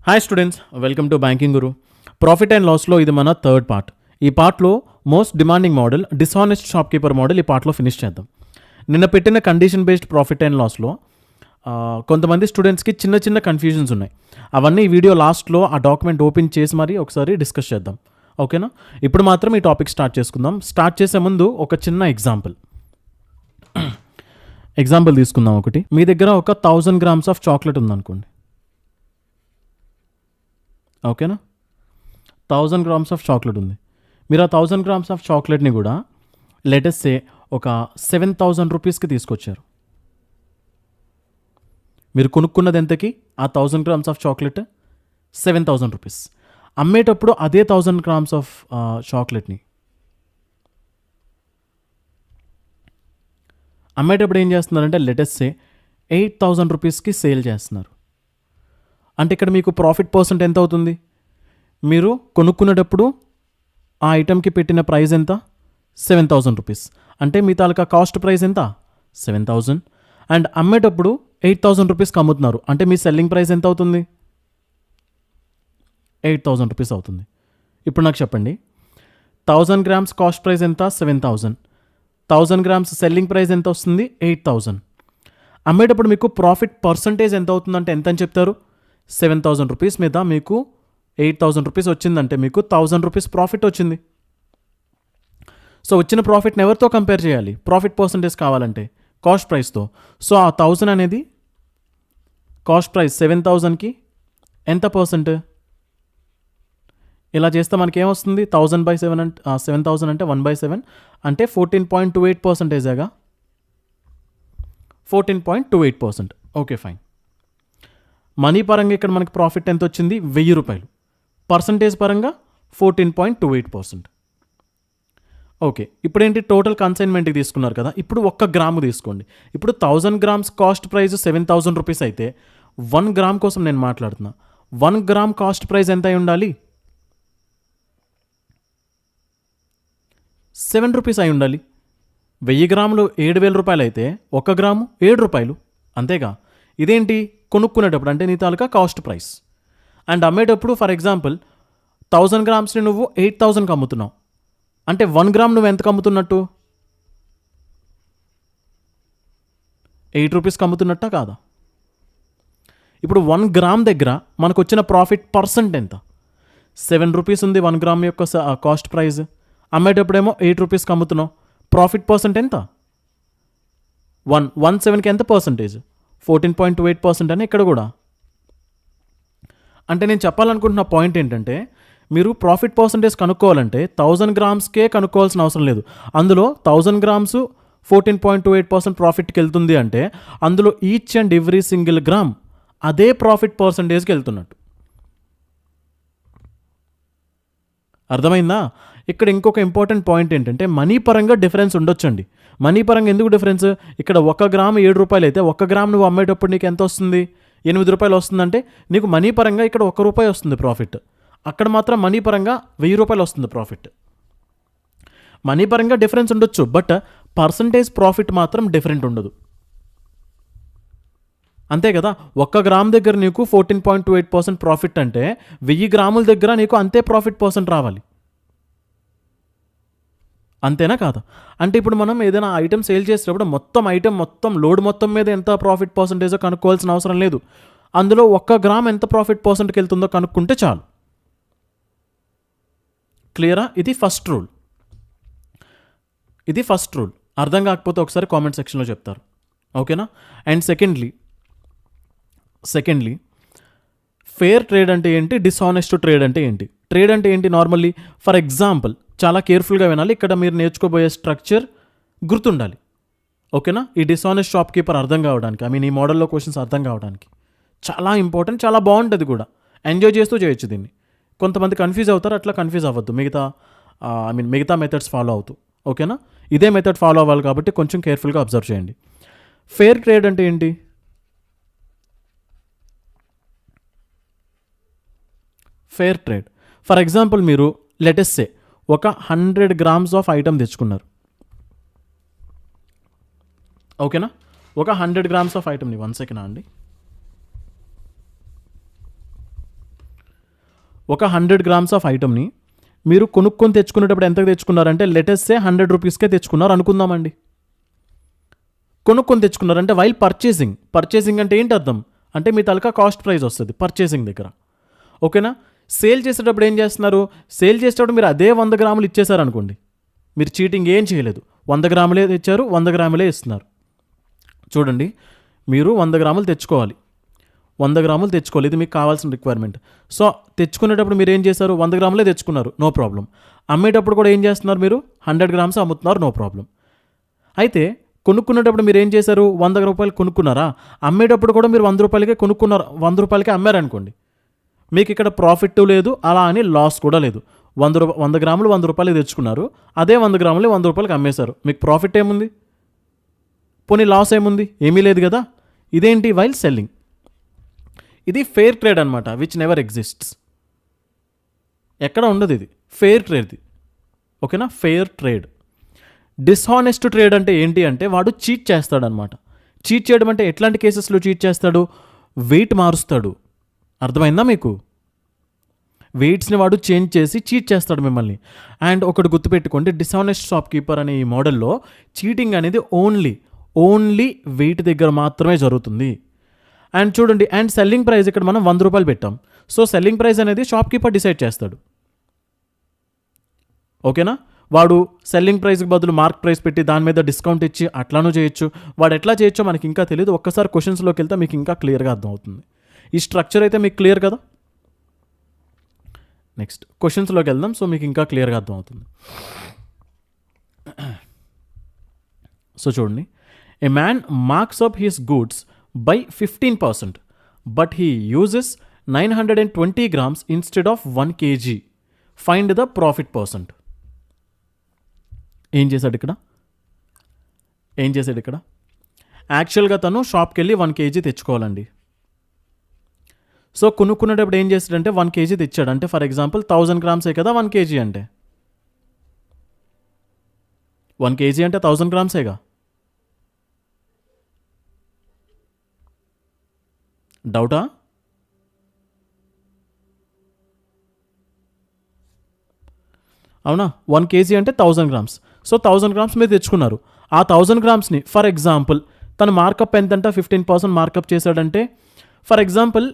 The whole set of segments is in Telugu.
Hi students, welcome to Banking Guru. Profit and లాస్లో ఇది మన థర్డ్ పార్ట్. ఈ పార్ట్లో most demanding model dishonest shop keeper model ఈ పార్ట్లో ఫినిష్ చేద్దాం. నిన్న పెట్టిన కండిషన్ బేస్డ్ ప్రాఫిట్ అండ్ లాస్లో కొంతమంది స్టూడెంట్స్కి చిన్న చిన్న కన్ఫ్యూజన్స్ ఉన్నాయి. అవన్నీ ఈ వీడియో లాస్ట్లో ఆ డాక్యుమెంట్ ఓపెన్ చేసి మరీ ఒకసారి డిస్కస్ చేద్దాం. ఓకేనా? ఇప్పుడు మాత్రం ఈ టాపిక్ స్టార్ట్ చేసుకుందాం. స్టార్ట్ చేసే ముందు ఒక చిన్న ఎగ్జాంపుల్ తీసుకుందాం. ఒకటి, మీ దగ్గర ఒక 1000 grams ఆఫ్ చాక్లెట్ ఉందనుకోండి. ఓకేనా? 1000 grams ఆఫ్ చాక్లెట్ ఉంది. మీరు ఆ 1000 grams ఆఫ్ చాక్లెట్ని కూడా లెటెస్ట్ సే ఒక 7000 రూపీస్కి తీసుకొచ్చారు. మీరు కొనుక్కున్నది ఎంతకి? ఆ 1000 grams ఆఫ్ చాక్లెట్ 7000 రూపీస్. అమ్మేటప్పుడు అదే 1000 grams ఆఫ్ చాక్లెట్ని అమ్మేటప్పుడు ఏం చేస్తున్నారంటే లెటెస్ట్ సే 8000 రూపీస్కి సేల్ చేస్తున్నారు. అంటే ఇక్కడ మీకు ప్రాఫిట్ పర్సెంట్ ఎంత అవుతుంది? మీరు కొనుక్కునేటప్పుడు ఆ ఐటెంకి పెట్టిన ప్రైస్ ఎంత? 7000 రూపీస్. అంటే మీ తాలూకా కాస్ట్ ప్రైస్ ఎంత? 7000. అండ్ అమ్మేటప్పుడు 8000 రూపీస్కి అమ్ముతున్నారు. అంటే మీ సెల్లింగ్ ప్రైస్ ఎంత అవుతుంది? 8000 రూపీస్ అవుతుంది. ఇప్పుడు నాకు చెప్పండి, 1000 grams కాస్ట్ ప్రైస్ ఎంత? 7000. 1000 grams సెల్లింగ్ ప్రైస్ ఎంత వస్తుంది? 8000. అమ్మేటప్పుడు మీకు ప్రాఫిట్ పర్సంటేజ్ ఎంత అవుతుందంటే ఎంత అని చెప్తారు? 7000 రూపీస్ మీద మీకు 8000 రూపీస్ వచ్చిందంటే మీకు 1000 రూపీస్ ప్రాఫిట్ వచ్చింది. సో వచ్చిన ప్రాఫిట్ని ఎవరితో కంపేర్ చేయాలి? ప్రాఫిట్ పర్సంటేజ్ కావాలంటే కాస్ట్ ప్రైస్తో. సో ఆ 1000 అనేది కాస్ట్ ప్రైస్ 7000కి ఎంత పర్సెంట్? ఇలా చేస్తే మనకి ఏమొస్తుంది? 1000/7 అంటే 7000 అంటే 1/7 అంటే 14.28%. 14.28%. Okay, fine. మనీ పరంగా ఇక్కడ మనకి ప్రాఫిట్ ఎంత వచ్చింది? 1000 రూపాయలు. పర్సంటేజ్ పరంగా 14.28%. ఓకే, ఇప్పుడు ఏంటి? టోటల్ కన్సైన్మెంట్కి తీసుకున్నారు కదా. ఇప్పుడు 1 గ్రాము తీసుకోండి. ఇప్పుడు 1000 grams కాస్ట్ ప్రైస్ 7000 రూపీస్ అయితే 1 గ్రామ్ కోసం నేను మాట్లాడుతున్నా. 1 గ్రామ్ కాస్ట్ ప్రైస్ ఎంత అయి ఉండాలి? 7 రూపీస్ అయి ఉండాలి. 1000 గ్రాములు 7000 రూపాయలు అయితే 1 గ్రాము 7 రూపాయలు. అంతేగా? ఇదేంటి? కొనుక్కునేటప్పుడు అంటే నీ తాలూకా కాస్ట్ ప్రైస్. అండ్ అమ్మేటప్పుడు ఫర్ ఎగ్జాంపుల్ 1000 గ్రామ్స్ని నువ్వు 8000కి అమ్ముతున్నావు. అంటే 1 గ్రామ్ నువ్వు ఎంతకు అమ్ముతున్నట్టు? 8 రూపీస్కి అమ్ముతున్నట్టా కాదా? ఇప్పుడు 1 గ్రామ్ దగ్గర మనకు వచ్చిన ప్రాఫిట్ పర్సెంట్ ఎంత? 7 రూపీస్ ఉంది 1 గ్రామ్ యొక్క కాస్ట్ ప్రైస్. అమ్మేటప్పుడేమో 8 రూపీస్కి అమ్ముతున్నావు. ప్రాఫిట్ పర్సెంట్ ఎంత? 117కి ఎంత పర్సెంటేజ్? 14.28% అని ఇక్కడ కూడా. అంటే నేను చెప్పాలనుకుంటున్న పాయింట్ ఏంటంటే, మీరు ప్రాఫిట్ పర్సెంటేజ్ కనుక్కోవాలంటే 1000 గ్రామ్స్కే కనుక్కోవాల్సిన అవసరం లేదు. అందులో 1000 గ్రామ్స్ 14.28% ప్రాఫిట్కి వెళ్తుంది అంటే అందులో each and every single gram అదే ప్రాఫిట్ పర్సెంటేజ్కి వెళ్తున్నట్టు. అర్థమైందా? ఇక్కడ ఇంకొక ఇంపార్టెంట్ పాయింట్ ఏంటంటే మనీ పరంగా డిఫరెన్స్ ఉండొచ్చండి. మనీ పరంగా ఎందుకు డిఫరెన్స్? ఇక్కడ 1 గ్రామ్ 7 రూపాయలు అయితే 1 గ్రామ్ నువ్వు అమ్మేటప్పుడు నీకు ఎంత వస్తుంది? 8 రూపాయలు వస్తుందంటే నీకు మనీ పరంగా ఇక్కడ 1 రూపాయి వస్తుంది ప్రాఫిట్. అక్కడ మాత్రం మనీ పరంగా 1000 రూపాయలు వస్తుంది ప్రాఫిట్. మనీ పరంగా డిఫరెన్స్ ఉండొచ్చు, బట్ పర్సంటేజ్ ప్రాఫిట్ మాత్రం డిఫరెంట్ ఉండదు. అంతే కదా? 1 గ్రామ్ దగ్గర నీకు 14.28% ప్రాఫిట్ అంటే 1000 గ్రాముల దగ్గర నీకు అంతే ప్రాఫిట్ పర్సెంట్ రావాలి. అంతేనా కాదా? అంటే ఇప్పుడు మనం ఏదైనా ఐటెం సేల్ చేసేటప్పుడు మొత్తం లోడ్ మొత్తం మీద ఎంత ప్రాఫిట్ పర్సెంటేజో కనుక్కోవాల్సిన అవసరం లేదు. అందులో 1 గ్రామ్ ఎంత ప్రాఫిట్ పర్సెంట్కి వెళ్తుందో కనుక్కుంటే చాలు. క్లియరా? ఇది ఫస్ట్ రూల్. అర్థం కాకపోతే ఒకసారి కామెంట్ సెక్షన్లో చెప్తారు. ఓకేనా? అండ్ సెకండ్లీ ఫెయిర్ ట్రేడ్ అంటే ఏంటి? డిసానెస్ట్ ట్రేడ్ అంటే ఏంటి? ట్రేడ్ అంటే ఏంటి? నార్మల్లీ ఫర్ ఎగ్జాంపుల్ చాలా కేర్ఫుల్గా వినాలి. ఇక్కడ మీరు నేర్చుకోబోయే స్ట్రక్చర్ గుర్తుండాలి. ఓకేనా? ఈ డిసానెస్ట్ షాప్ కీపర్ అర్థం కావడానికి, ఈ మోడల్లో క్వశ్చన్స్ అర్థం కావడానికి చాలా ఇంపార్టెంట్, చాలా బాగుంటుంది కూడా. ఎంజాయ్ చేస్తూ చేయొచ్చు దీన్ని. కొంతమంది కన్ఫ్యూజ్ అవుతారు, అట్లా కన్ఫ్యూజ్ అవ్వద్దు. మిగతా మెథడ్స్ ఫాలో అవుతూ. ఓకేనా? ఇదే మెథడ్ ఫాలో అవ్వాలి కాబట్టి కొంచెం కేర్ఫుల్గా అబ్జర్వ్ చేయండి. ఫెయిర్ ట్రేడ్ అంటే ఏంటి? ఫెయిర్ ట్రేడ్ ఫర్ ఎగ్జాంపుల్ మీరు లెటెస్ట్ సే ఒక 100 grams ఆఫ్ ఐటమ్ తెచ్చుకున్నారు. ఓకేనా? ఒక 100 grams ఆఫ్ ఐటమ్ని 1 సెకండ్ అండి. ఒక 100 గ్రామ్స్ ఆఫ్ ఐటమ్ని మీరు కొనుక్కొని తెచ్చుకునేటప్పుడు ఎంతకు తెచ్చుకున్నారంటే లెటెస్సే 100 రూపీస్కే తెచ్చుకున్నారు అనుకుందామండి. కొనుక్కొని తెచ్చుకున్నారంటే వైల్ పర్చేసింగ్ అంటే ఏంటి అర్థం అంటే మీ తలక కాస్ట్ ప్రైస్ వస్తుంది పర్చేసింగ్ దగ్గర. ఓకేనా. సేల్ చేసేటప్పుడు ఏం చేస్తున్నారు, సేల్ చేసేటప్పుడు మీరు అదే 100 గ్రాములు ఇచ్చేసారనుకోండి, మీరు చీటింగ్ ఏం చేయలేదు, 100 గ్రాములే తెచ్చారు, 100 గ్రాములే ఇస్తున్నారు. చూడండి, మీరు 100 గ్రాములు తెచ్చుకోవాలి, 100 గ్రాములు తెచ్చుకోవాలి, ఇది మీకు కావాల్సిన రిక్వైర్మెంట్. సో తెచ్చుకునేటప్పుడు మీరు ఏం చేశారు, 100 గ్రాములే తెచ్చుకున్నారు, నో ప్రాబ్లం. అమ్మేటప్పుడు కూడా ఏం చేస్తున్నారు, మీరు 100 గ్రామ్స్ అమ్ముతున్నారు, నో ప్రాబ్లం. అయితే కొనుక్కునేటప్పుడు మీరు ఏం చేశారు, 100 రూపాయలు కొనుక్కున్నారా, అమ్మేటప్పుడు కూడా మీరు 100 రూపాయలకే కొనుక్కున్నారు, 100 రూపాయలకే అమ్మారనుకోండి, మీకు ఇక్కడ ప్రాఫిట్ లేదు, అలా అని లాస్ కూడా లేదు. 100 గ్రాములు 100 రూపాయలకి తెచ్చుకున్నారు, అదే 100 గ్రాములు 100 రూపాయలకి అమ్మేశారు, మీకు ప్రాఫిట్ ఏముంది, పోనీ లాస్ ఏముంది, ఏమీ లేదు కదా. ఇదేంటి, వైల్ సెల్లింగ్. ఇది ఫెయిర్ ట్రేడ్ అనమాట, విచ్ నెవర్ ఎగ్జిస్ట్స్. ఎక్కడ ఉండదు ఇది, ఫెయిర్ ట్రేడ్ది. ఓకేనా, ఫెయిర్ ట్రేడ్. డిస్హానెస్ట్ ట్రేడ్ అంటే ఏంటి అంటే వాడు చీట్ చేస్తాడనమాట. చీట్ చేయడం అంటే ఎట్లాంటి కేసెస్లో చీట్ చేస్తాడు, వెయిట్ మారుస్తాడు. అర్థమైందా మీకు, వెయిట్స్ని వాడు చేంజ్ చేసి చీట్ చేస్తాడు మిమ్మల్ని. అండ్ ఒకటి గుర్తుపెట్టుకోండి, డిస్హానెస్ట్ షాప్ కీపర్ అనే ఈ మోడల్లో చీటింగ్ అనేది ఓన్లీ వెయిట్ దగ్గర మాత్రమే జరుగుతుంది. అండ్ చూడండి, అండ్ సెల్లింగ్ ప్రైస్ ఇక్కడ మనం 100 రూపాయలు పెట్టాం, సో సెల్లింగ్ ప్రైస్ అనేది షాప్ కీపర్ డిసైడ్ చేస్తాడు. ఓకేనా, వాడు సెల్లింగ్ ప్రైస్కి బదులు మార్క్ ప్రైస్ పెట్టి దాని మీద డిస్కౌంట్ ఇచ్చి అట్లానూ చేయొచ్చు. వాడు ఎట్లా చేయొచ్చో మనకి ఇంకా తెలియదు, ఒక్కసారి క్వశ్చన్స్లోకి వెళ్తే మీకు ఇంకా క్లియర్గా అర్థమవుతుంది. ఈ స్ట్రక్చర్ అయితే మీకు క్లియర్ కదా. నెక్స్ట్ క్వశ్చన్స్లోకి వెళ్దాం, సో మీకు ఇంకా క్లియర్గా అర్థమవుతుంది. సో చూడండి, ఏ man marks up his goods by 15%, but he uses 920 grams instead of 1 kg. Find the profit percent. ఏం చేశాడు ఇక్కడ యాక్చువల్గా తను షాప్కి వెళ్ళి 1 kg తెచ్చుకోవాలండి. సో కొనుక్కునేటప్పుడు ఏం చేస్తాడంటే 1 kg తెచ్చాడు, అంటే ఫర్ ఎగ్జాంపుల్ 1000 గ్రామ్సే కదా 1 kg అంటే, 1 kg అంటే 1000 గ్రామ్సేగా. డౌటా, అవునా. 1 kg అంటే 1000 గ్రామ్స్. సో 1000 గ్రామ్స్ మీరు తెచ్చుకున్నారు. ఆ 1000 గ్రామ్స్ని ఫర్ ఎగ్జాంపుల్ తన మార్కప్ ఎంతంట 15% మార్కప్ చేశాడంటే, ఫర్ ఎగ్జాంపుల్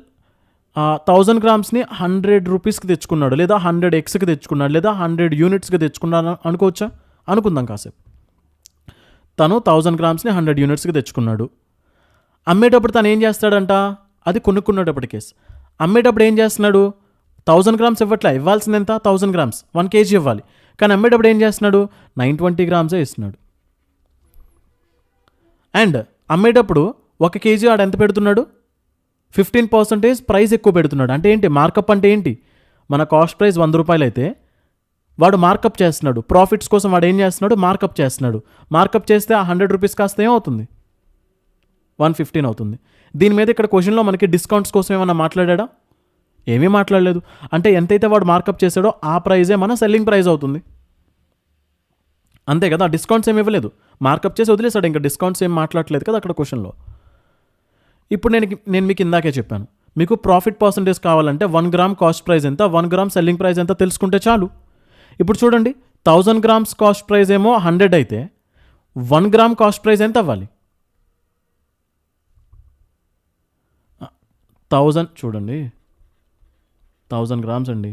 1000 గ్రామ్స్ని 100 రూపీస్కి తెచ్చుకున్నాడు, లేదా 100xకి తెచ్చుకున్నాడు, లేదా 100 యూనిట్స్కి తెచ్చుకున్నాడు అనుకోవచ్చా, అనుకుందాం కాసేపు. తను 1000 గ్రామ్స్ని 100 యూనిట్స్కి తెచ్చుకున్నాడు. అమ్మేటప్పుడు తను ఏం చేస్తాడంట, అది కొనుక్కునేటప్పుడు కేసు. అమ్మేటప్పుడు ఏం చేస్తున్నాడు, 1000 గ్రామ్స్ ఇవ్వాల్సింది ఎంత, 1000 గ్రామ్స్ 1 kg ఇవ్వాలి, కానీ అమ్మేటప్పుడు ఏం చేస్తున్నాడు, 920 గ్రామ్సే ఇస్తున్నాడు. అండ్ అమ్మేటప్పుడు 1 kg ఆడు ఎంత పెడుతున్నాడు, 15% ప్రైస్ ఎక్కువ పెడుతున్నాడు. అంటే ఏంటి, మార్కప్ అంటే ఏంటి, మన కాస్ట్ ప్రైస్ 100 రూపాయలు అయితే వాడు మార్కప్ చేస్తున్నాడు, ప్రాఫిట్స్ కోసం వాడు ఏం చేస్తున్నాడు, మార్కప్ చేస్తున్నాడు. మార్కప్ చేస్తే ఆ 100 రూపీస్ కాస్త ఏమవుతుంది, 115 అవుతుంది. దీని మీద ఇక్కడ క్వశ్చన్లో మనకి డిస్కౌంట్స్ కోసం ఏమన్నా మాట్లాడా, ఏమీ మాట్లాడలేదు. అంటే ఎంతైతే వాడు మార్కప్ చేశాడో ఆ ప్రైజే మన సెల్లింగ్ ప్రైస్ అవుతుంది, అంతే కదా. డిస్కౌంట్స్ ఏమి ఇవ్వలేదు, మార్కప్ చేసి వదిలేసాడు, ఇంకా డిస్కౌంట్స్ ఏం మాట్లాడలేదు కదా అక్కడ క్వశ్చన్లో. ఇప్పుడు నేను మీకు ఇందాకే చెప్పాను, మీకు ప్రాఫిట్ పర్సంటేజ్ కావాలంటే 1 గ్రామ్ కాస్ట్ ప్రైస్ ఎంత, 1 గ్రామ్ సెల్లింగ్ ప్రైస్ ఎంత తెలుసుకుంటే చాలు. ఇప్పుడు చూడండి, 1000 గ్రామ్స్ కాస్ట్ ప్రైస్ ఏమో 100 అయితే 1 గ్రామ్ కాస్ట్ ప్రైస్ ఎంత అవ్వాలి, 1000. చూడండి, 1000 గ్రామ్స్ అండి,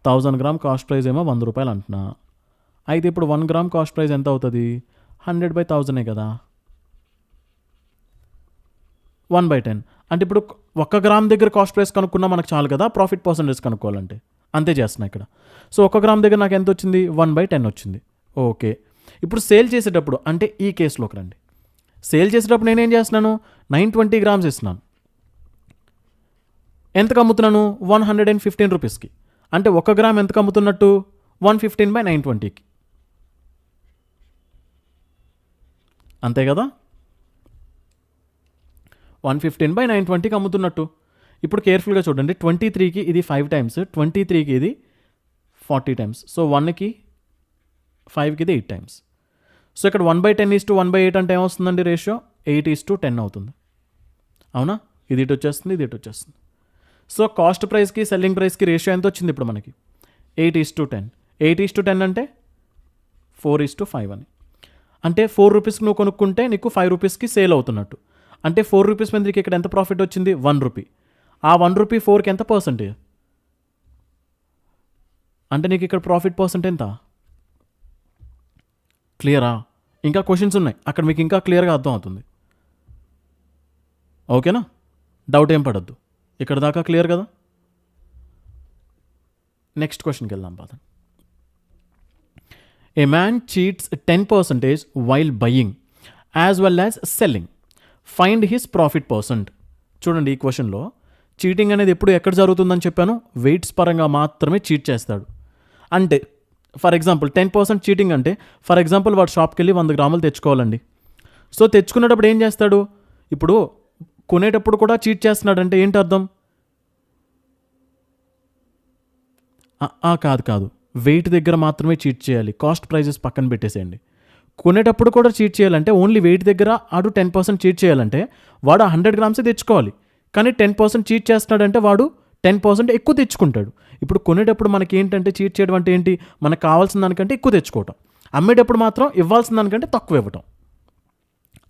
1000 గ్రామ్ కాస్ట్ ప్రైస్ ఏమో 100 రూపాయలు అంటున్నా. అయితే ఇప్పుడు 1 గ్రామ్ కాస్ట్ ప్రైస్ ఎంత అవుతుంది, 100/1000 కదా, 1/10. అంటే ఇప్పుడు 1 గ్రామ్ దగ్గర కాస్ట్ ప్రైస్ కనుక్కున్నా మనకు చాలు కదా ప్రాఫిట్ పర్సంటేజ్ కనుక్కోవాలంటే, అంతే చేస్తున్నా ఇక్కడ. సో 1 గ్రామ్ దగ్గర నాకు ఎంత వచ్చింది, 1/10 వచ్చింది. ఓకే, ఇప్పుడు సేల్ చేసేటప్పుడు అంటే ఈ కేసులోకి రండి. సేల్ చేసేటప్పుడు నేనేం చేస్తున్నాను, 920 గ్రామ్స్ ఇస్తున్నాను. ఎంతకు అమ్ముతున్నాను, 115 రూపీస్కి. అంటే 1 గ్రామ్ ఎంతకు అమ్ముతున్నట్టు, 115/920కి, అంతే కదా, 115/920కి అమ్ముతున్నట్టు. ఇప్పుడు కేర్ఫుల్గా చూడండి, 23కి ఇది 5 టైమ్స్, 23కి ఇది 40 టైమ్స్, సో 1కి 5కి ఇది 8 టైమ్స్. సో ఇక్కడ 1/10:1/8 అంటే ఏమొస్తుందండి రేషియో, 8:10 అవుతుంది. అవునా, ఇది ఇటు వచ్చేస్తుంది, ఇది ఇటు వచ్చేస్తుంది. సో కాస్ట్ ప్రైస్కి సెల్లింగ్ ప్రైస్కి రేషియో ఎంత వచ్చింది ఇప్పుడు మనకి 8:10. 8:10 అంటే 4:5 అని. అంటే 4 రూపీస్కి నువ్వు కొనుక్కుంటే నీకు 5 రూపీస్కి సేల్ అవుతున్నట్టు. అంటే 4 రూపీస్ మీద నీకు ఇక్కడ ఎంత ప్రాఫిట్ వచ్చింది? 1 రూపీ. ఆ 1 రూపీ 4కి ఎంత పర్సెంటేజ్? అంటే నీకు ఇక్కడ ప్రాఫిట్ పర్సెంట్ ఎంత? క్లియరా? ఇంకా క్వశ్చన్స్ ఉన్నాయి, అక్కడ మీకు ఇంకా క్లియర్గా అర్థం అవుతుంది. ఓకేనా? డౌట్ ఏం పడద్దు. ఇక్కడ దాకా క్లియర్ కదా? నెక్స్ట్ క్వశ్చన్కి వెళ్దాం పద. ఏ man cheats 10% while buying as well as selling. Find his profit percent. చూడండి, ఈ క్వశ్చన్లో చీటింగ్ అనేది ఎప్పుడు ఎక్కడ జరుగుతుందని చెప్పాను? వెయిట్స్ పరంగా మాత్రమే చీట్ చేస్తాడు. అంటే ఫర్ ఎగ్జాంపుల్ 10% చీటింగ్ అంటే, ఫర్ ఎగ్జాంపుల్ వాడు షాప్కి వెళ్ళి 100 గ్రాములు తెచ్చుకోవాలండి. సో తెచ్చుకునేటప్పుడు ఏం చేస్తాడు? ఇప్పుడు కొనేటప్పుడు కూడా చీట్ చేస్తున్నాడు అంటే ఏంటి అర్థం? కాదు, వెయిట్ దగ్గర మాత్రమే చీట్ చేయాలి. కాస్ట్ ప్రైజెస్ పక్కన పెట్టేసేయండి. కొనేటప్పుడు కూడా చీట్ చేయాలంటే ఓన్లీ వెయిట్ దగ్గర ఆడు 10% చీట్ చేయాలంటే వాడు 100 గ్రామ్సే తెచ్చుకోవాలి. కానీ 10% చీట్ చేస్తున్నాడంటే వాడు 10% ఎక్కువ తెచ్చుకుంటాడు. ఇప్పుడు కొనేటప్పుడు మనకి ఏంటంటే చీట్ చేయడం అంటే ఏంటి? మనకు కావాల్సిన దానికంటే ఎక్కువ తెచ్చుకోవటం. అమ్మేటప్పుడు మాత్రం ఇవ్వాల్సిన దానికంటే తక్కువ ఇవ్వటం.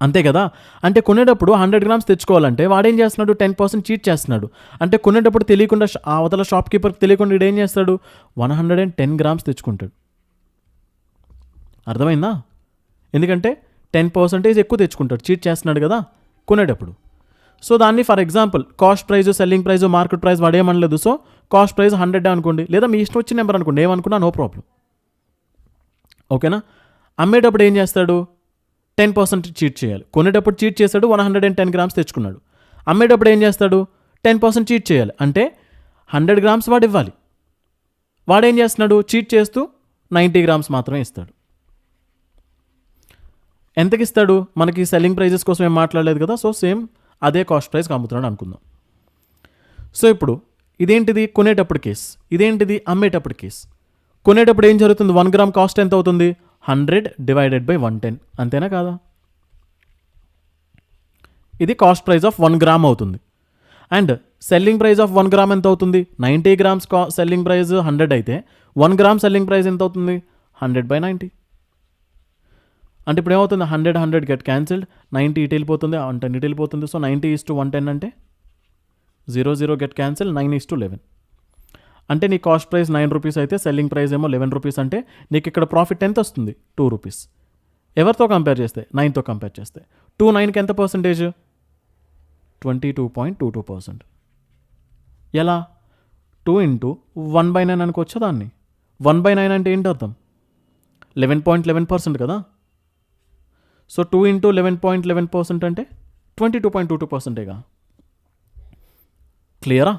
అంతే కదా? అంటే కొనేటప్పుడు 100 గ్రామ్స్ తెచ్చుకోవాలంటే వాడేం చేస్తున్నాడు? 10% చీట్ చేస్తున్నాడు. అంటే కొనేటప్పుడు తెలియకుండా ఆ అవతల షాప్ కీపర్కి తెలియకుండా వీడు ఏం చేస్తాడు? 110 గ్రామ్స్ తెచ్చుకుంటాడు. అర్థమైందా? ఎందుకంటే 10% ఎక్కువ తెచ్చుకుంటాడు, చీట్ చేస్తున్నాడు కదా కొనేటప్పుడు. సో దాన్ని for example cost price, selling price, market price వాడేమనలేదు. సో కాస్ట్ ప్రైస్ 100 అనుకోండి, లేదా మీ ఇష్టం వచ్చిన నెంబర్ అనుకోండి, ఏమనుకున్నా నో ప్రాబ్లం. ఓకేనా? అమ్మేటప్పుడు ఏం చేస్తాడు? 10% చీట్ చేయాలి. కొనేటప్పుడు చీట్ చేశాడు, 110 గ్రామ్స్ తెచ్చుకున్నాడు. అమ్మేటప్పుడు ఏం చేస్తాడు? 10% చీట్ చేయాలి. అంటే 100 గ్రామ్స్ వాడు ఇవ్వాలి. వాడేం చేస్తున్నాడు? చీట్ చేస్తూ 90 గ్రామ్స్ మాత్రమే ఇస్తాడు. ఎంతకి ఇస్తాడు? మనకి సెల్లింగ్ ప్రైజెస్ కోసం ఏం మాట్లాడలేదు కదా. సో సేమ్ అదే కాస్ట్ ప్రైస్కి అమ్ముతున్నాడు అనుకుందాం. సో ఇప్పుడు ఇదేంటిది? కొనేటప్పుడు కేసు. ఇదేంటిది? అమ్మేటప్పుడు కేసు. కొనేటప్పుడు ఏం జరుగుతుంది? 1 గ్రామ్ కాస్ట్ ఎంత అవుతుంది? 100 డివైడెడ్ బై 110. అంతేనా కాదా? ఇది కాస్ట్ ప్రైస్ ఆఫ్ 1 గ్రామ్ అవుతుంది. And selling price of 1 gram ఎంత అవుతుంది? 90 గ్రామ్స్ సెల్లింగ్ ప్రైస్ 100 అయితే 1 గ్రామ్ సెల్లింగ్ ప్రైస్ ఎంత అవుతుంది? 100/90. అంటే ఇప్పుడు ఏమవుతుంది? 100 గెట్ క్యాన్సిల్డ్, 90 ఇటు వెళ్ళిపోతుంది, 110 ఇటు వెళ్ళిపోతుంది. సో 90:110 అంటే 0 గెట్ క్యాన్సిల్, 9:11. అంటే నీ కాస్ట్ ప్రైస్ 9 రూపీస్ అయితే సెల్లింగ్ ప్రైస్ ఏమో 11 రూపీస్. అంటే నీకు ఇక్కడ ప్రాఫిట్ ఎంత వస్తుంది? 2 రూపీస్. ఎవరితో కంపేర్ చేస్తే? 9తో కంపేర్ చేస్తే 2 9కి ఎంత పర్సెంటేజ్? 22.22%. ఎలా? 2 into 1/9 అనుకోవచ్చా దాన్ని? 1/9 అంటే ఏంటి అర్థం? 11.11% కదా. సో 2 into 11.11% అంటే 22.22%. క్లియరా?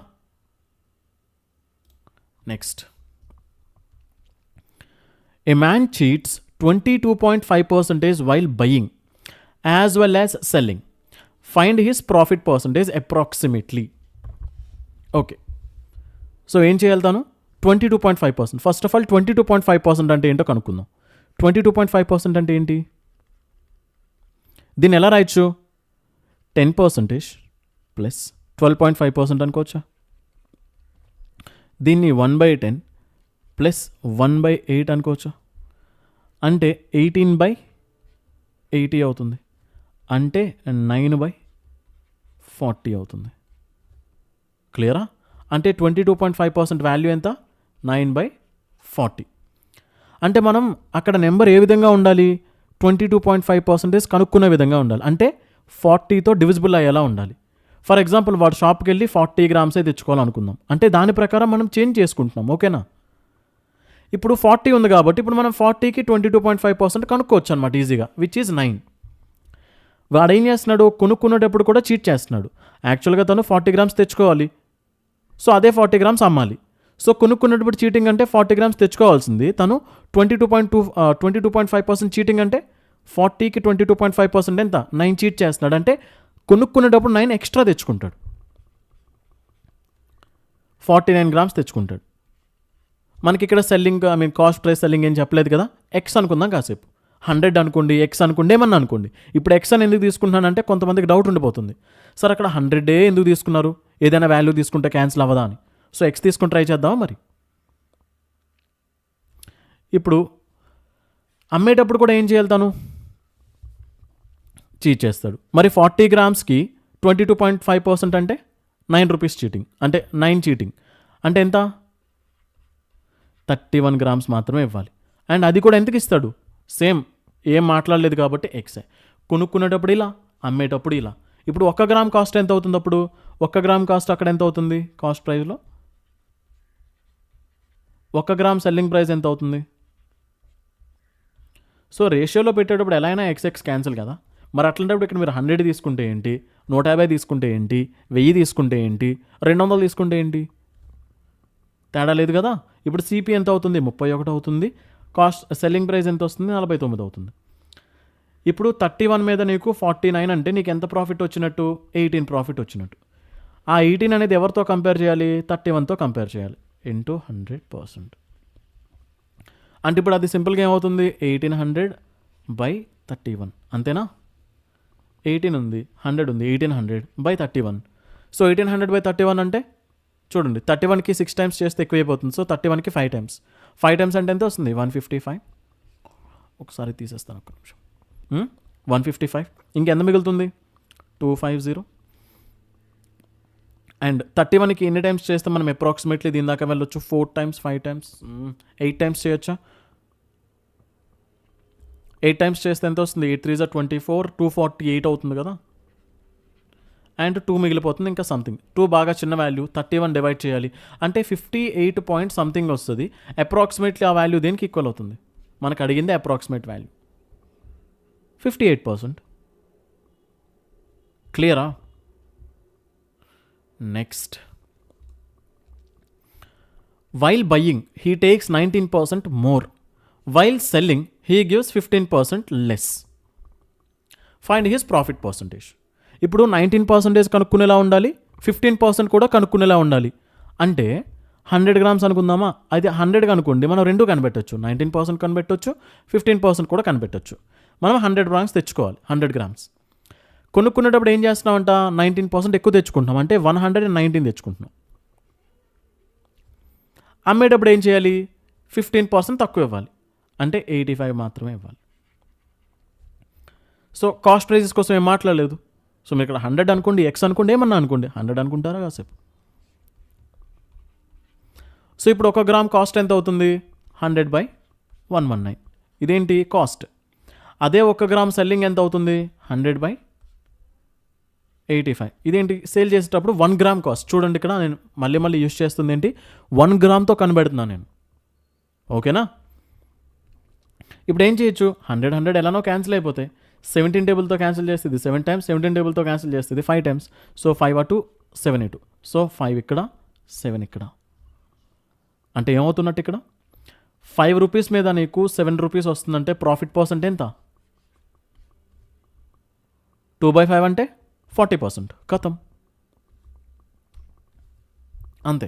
Next, a man cheats 22.5% while buying as well as selling. Find his profit percentage approximately. Okay, so ఏం చేయాలి తను? 22.5%. ఫస్ట్ ఆఫ్ ఆల్ 22.5% అంటే ఏంటో కనుక్కుందాం. 22.5% అంటే ఏంటి? దీన్ని ఎలా రాయొచ్చు? 10% ప్లస్ 12.5% అనుకోవచ్చా? దీన్ని 1/10 ప్లస్ 1/8 అనుకోవచ్చా? అంటే 18/80 అవుతుంది. అంటే 9/40 అవుతుంది. క్లియరా? అంటే 22.5% వాల్యూ ఎంత? 9/40. అంటే మనం అక్కడ నెంబర్ ఏ విధంగా ఉండాలి? 22.5% కనుక్కునే విధంగా ఉండాలి. అంటే 40తో డివిజిబుల్ అయ్యేలా ఉండాలి. ఫర్ ఎగ్జాంపుల్ వాడు షాప్కి వెళ్ళి 40 గ్రామ్సే తెచ్చుకోవాలనుకుందాం. అంటే దాని ప్రకారం మనం చేంజ్ చేసుకుంటున్నాం. ఓకేనా? ఇప్పుడు 40 ఉంది కాబట్టి ఇప్పుడు మనం 40కి 22.5% కనుక్కోవచ్చు అనమాట ఈజీగా, విచ్ ఈజ్ 9. వాడు ఏం చేస్తున్నాడు? కొనుక్కునేటప్పుడు కూడా చీట్ చేస్తున్నాడు. యాక్చువల్గా తను 40 గ్రామ్స్ తెచ్చుకోవాలి. సో అదే 40 గ్రామ్స్ అమ్మాలి. సో కొనుక్కునేటప్పుడు చీటింగ్ అంటే 40 గ్రామ్స్ తెచ్చుకోవాల్సింది తను 22.5% చీటింగ్ అంటే 40కి 22.5% ఎంత? 9 చీట్ చేస్తున్నాడు. అంటే కొనుక్కునేటప్పుడు 9 ఎక్స్ట్రా తెచ్చుకుంటాడు. 49 గ్రామ్స్ తెచ్చుకుంటాడు. మనకి ఇక్కడ సెల్లింగ్ కాస్ట్ ప్రైస్ సెల్లింగ్ ఏం చెప్పలేదు కదా. ఎక్స్ అనుకుందాం కాసేపు. 100 అనుకోండి, ఎక్స్ అనుకోండి, ఏమన్నా అనుకోండి. ఇప్పుడు ఎక్స్ అని ఎందుకు తీసుకుంటున్నానంటే కొంతమందికి డౌట్ ఉండిపోతుంది. సార్ అక్కడ 100 ఎందుకు తీసుకున్నారు? ఏదైనా వాల్యూ తీసుకుంటే క్యాన్సిల్ అవ్వదా అని. సో ఎక్స్ తీసుకుని ట్రై చేద్దామా మరి. ఇప్పుడు అమ్మేటప్పుడు కూడా ఏం చేయాలి, తను చీట్ చేస్తాడు. మరి 40 గ్రామ్స్కి 22.5% అంటే 9 రూపీస్ చీటింగ్, అంటే 9 చీటింగ్ అంటే ఎంత, 31 గ్రామ్స్ మాత్రమే ఇవ్వాలి. అండ్ అది కూడా ఎంతకి ఇస్తాడు, సేమ్ ఏం మాట్లాడలేదు కాబట్టి ఎక్సే. కొనుక్కునేటప్పుడు ఇలా, అమ్మేటప్పుడు ఇలా. ఇప్పుడు 1 గ్రామ్ కాస్ట్ ఎంత అవుతుంది, అప్పుడు 1 గ్రామ్ కాస్ట్ అక్కడ ఎంత అవుతుంది, కాస్ట్ ప్రైస్లో 1 గ్రామ్ సెల్లింగ్ ప్రైస్ ఎంత అవుతుంది. సో రేషియోలో పెట్టేటప్పుడు ఎలా అయినా ఎక్స్ క్యాన్సిల్ కదా. మరి అట్లాంటప్పుడు ఇక్కడ మీరు 100 తీసుకుంటే ఏంటి, 150 తీసుకుంటే ఏంటి, 1000 తీసుకుంటే ఏంటి, 200 తీసుకుంటే ఏంటి, తేడా లేదు కదా. ఇప్పుడు సిపి ఎంత అవుతుంది, 31 అవుతుంది. కాస్ట్ సెల్లింగ్ ప్రైస్ ఎంత వస్తుంది, 49 అవుతుంది. ఇప్పుడు 31 మీద నీకు 49 అంటే నీకు ఎంత ప్రాఫిట్ వచ్చినట్టు, 18 ప్రాఫిట్ వచ్చినట్టు. ఆ 18 అనేది ఎవరితో కంపేర్ చేయాలి, 31తో కంపేర్ చేయాలి ఇంటూ 100%. అంటే ఇప్పుడు అది సింపుల్గా ఏమవుతుంది, 1800/31 అంతేనా. 18 ఉంది, 100 ఉంది, 1800/31. సో 1800/31 అంటే చూడండి, 31కి 6 టైమ్స్ చేస్తే ఎక్కువైపోతుంది. సో 31కి 5 టైమ్స్, 5 టైమ్స్ అంటే ఎంత వస్తుంది, 155. ఒకసారి తీసేస్తాను ఒక్క నిమిషం. 155, ఇంకెంత మిగులుతుంది, 250. అండ్ 31కి ఎన్ని టైమ్స్ చేస్తే మనం అప్రాక్సిమేట్లీ దీని దాకా వెళ్ళొచ్చు, 4 టైమ్స్, 5 టైమ్స్, 8 టైమ్స్ చేయొచ్చా. 8 టైమ్స్ చేస్తే ఎంత వస్తుంది, 8 3 24, 248 అవుతుంది కదా. అండ్ 2 మిగిలిపోతుంది, ఇంకా సంథింగ్ 2 బాగా చిన్న వాల్యూ, 31 డివైడ్ చేయాలి అంటే 58 పాయింట్ సంథింగ్ వస్తుంది. అప్రాక్సిమేట్లీ ఆ వాల్యూ దేనికి ఈక్వల్ అవుతుంది, మనకు అడిగింది అప్రాక్సిమేట్ వాల్యూ 58%. క్లియరా. Next, while buying he takes 19% more, while selling he gives 15% less. Find his profit percentage. ఇప్పుడు 19% కనుక్కునేలా ఉండాలి, 15% కూడా కనుక్కునేలా ఉండాలి. అంటే 100 గ్రామ్స్ అనుకుందామా, అయితే 100 అనుకోండి, మనం 2 కనిపెట్టచ్చు, 19% కనిపెట్టచ్చు, 15% కూడా కనిపెట్టచ్చు. మనం 100 గ్రామ్స్ తెచ్చుకోవాలి, 100 గ్రామ్స్. కొనుక్కునేటప్పుడు ఏం చేస్తున్నామంట, 19% ఎక్కువ తెచ్చుకుంటున్నాం, అంటే 119 తెచ్చుకుంటున్నాం. అమ్మేటప్పుడు ఏం చేయాలి, 15% తక్కువ ఇవ్వాలి, అంటే 85 మాత్రమే ఇవ్వాలి. సో కాస్ట్ ప్రైజెస్ కోసం ఏం మాట్లాడలేదు. సో మీరు ఇక్కడ 100 అనుకోండి, ఎక్స్ అనుకోండి, ఏమన్నా అనుకోండి, 100 అనుకుంటారా కాసేపు. సో ఇప్పుడు 1 గ్రామ్ కాస్ట్ ఎంత అవుతుంది, 100/119. ఇదేంటి కాస్ట్. అదే 1 గ్రామ్ సెల్లింగ్ ఎంత అవుతుంది, 100/85. ఇదేంటి, సేల్ చేసేటప్పుడు 1 గ్రామ్ కాస్ట్. చూడండి ఇక్కడ నేను మళ్ళీ యూజ్ చేస్తుంది ఏంటి, 1 గ్రామ్తో కనబెడుతున్నాను నేను. ఓకేనా. ఇప్పుడు ఏం చేయొచ్చు, 100 ఎలానో క్యాన్సిల్ అయిపోతాయి. 17 టేబుల్తో క్యాన్సిల్ చేస్తుంది 7 టైమ్స్, 17 టేబుల్తో క్యాన్సిల్ చేస్తుంది 5 టైమ్స్. సో 5 అటు 7 ఇటు, సో 5 ఇక్కడ 7 ఇక్కడ. అంటే ఏమవుతున్నట్టు ఇక్కడ 5 రూపీస్ మీద నీకు 7 రూపీస్ వస్తుందంటే ప్రాఫిట్ పర్సెంట్ ఎంత, 2/5 అంటే 40%. కథం అంతే.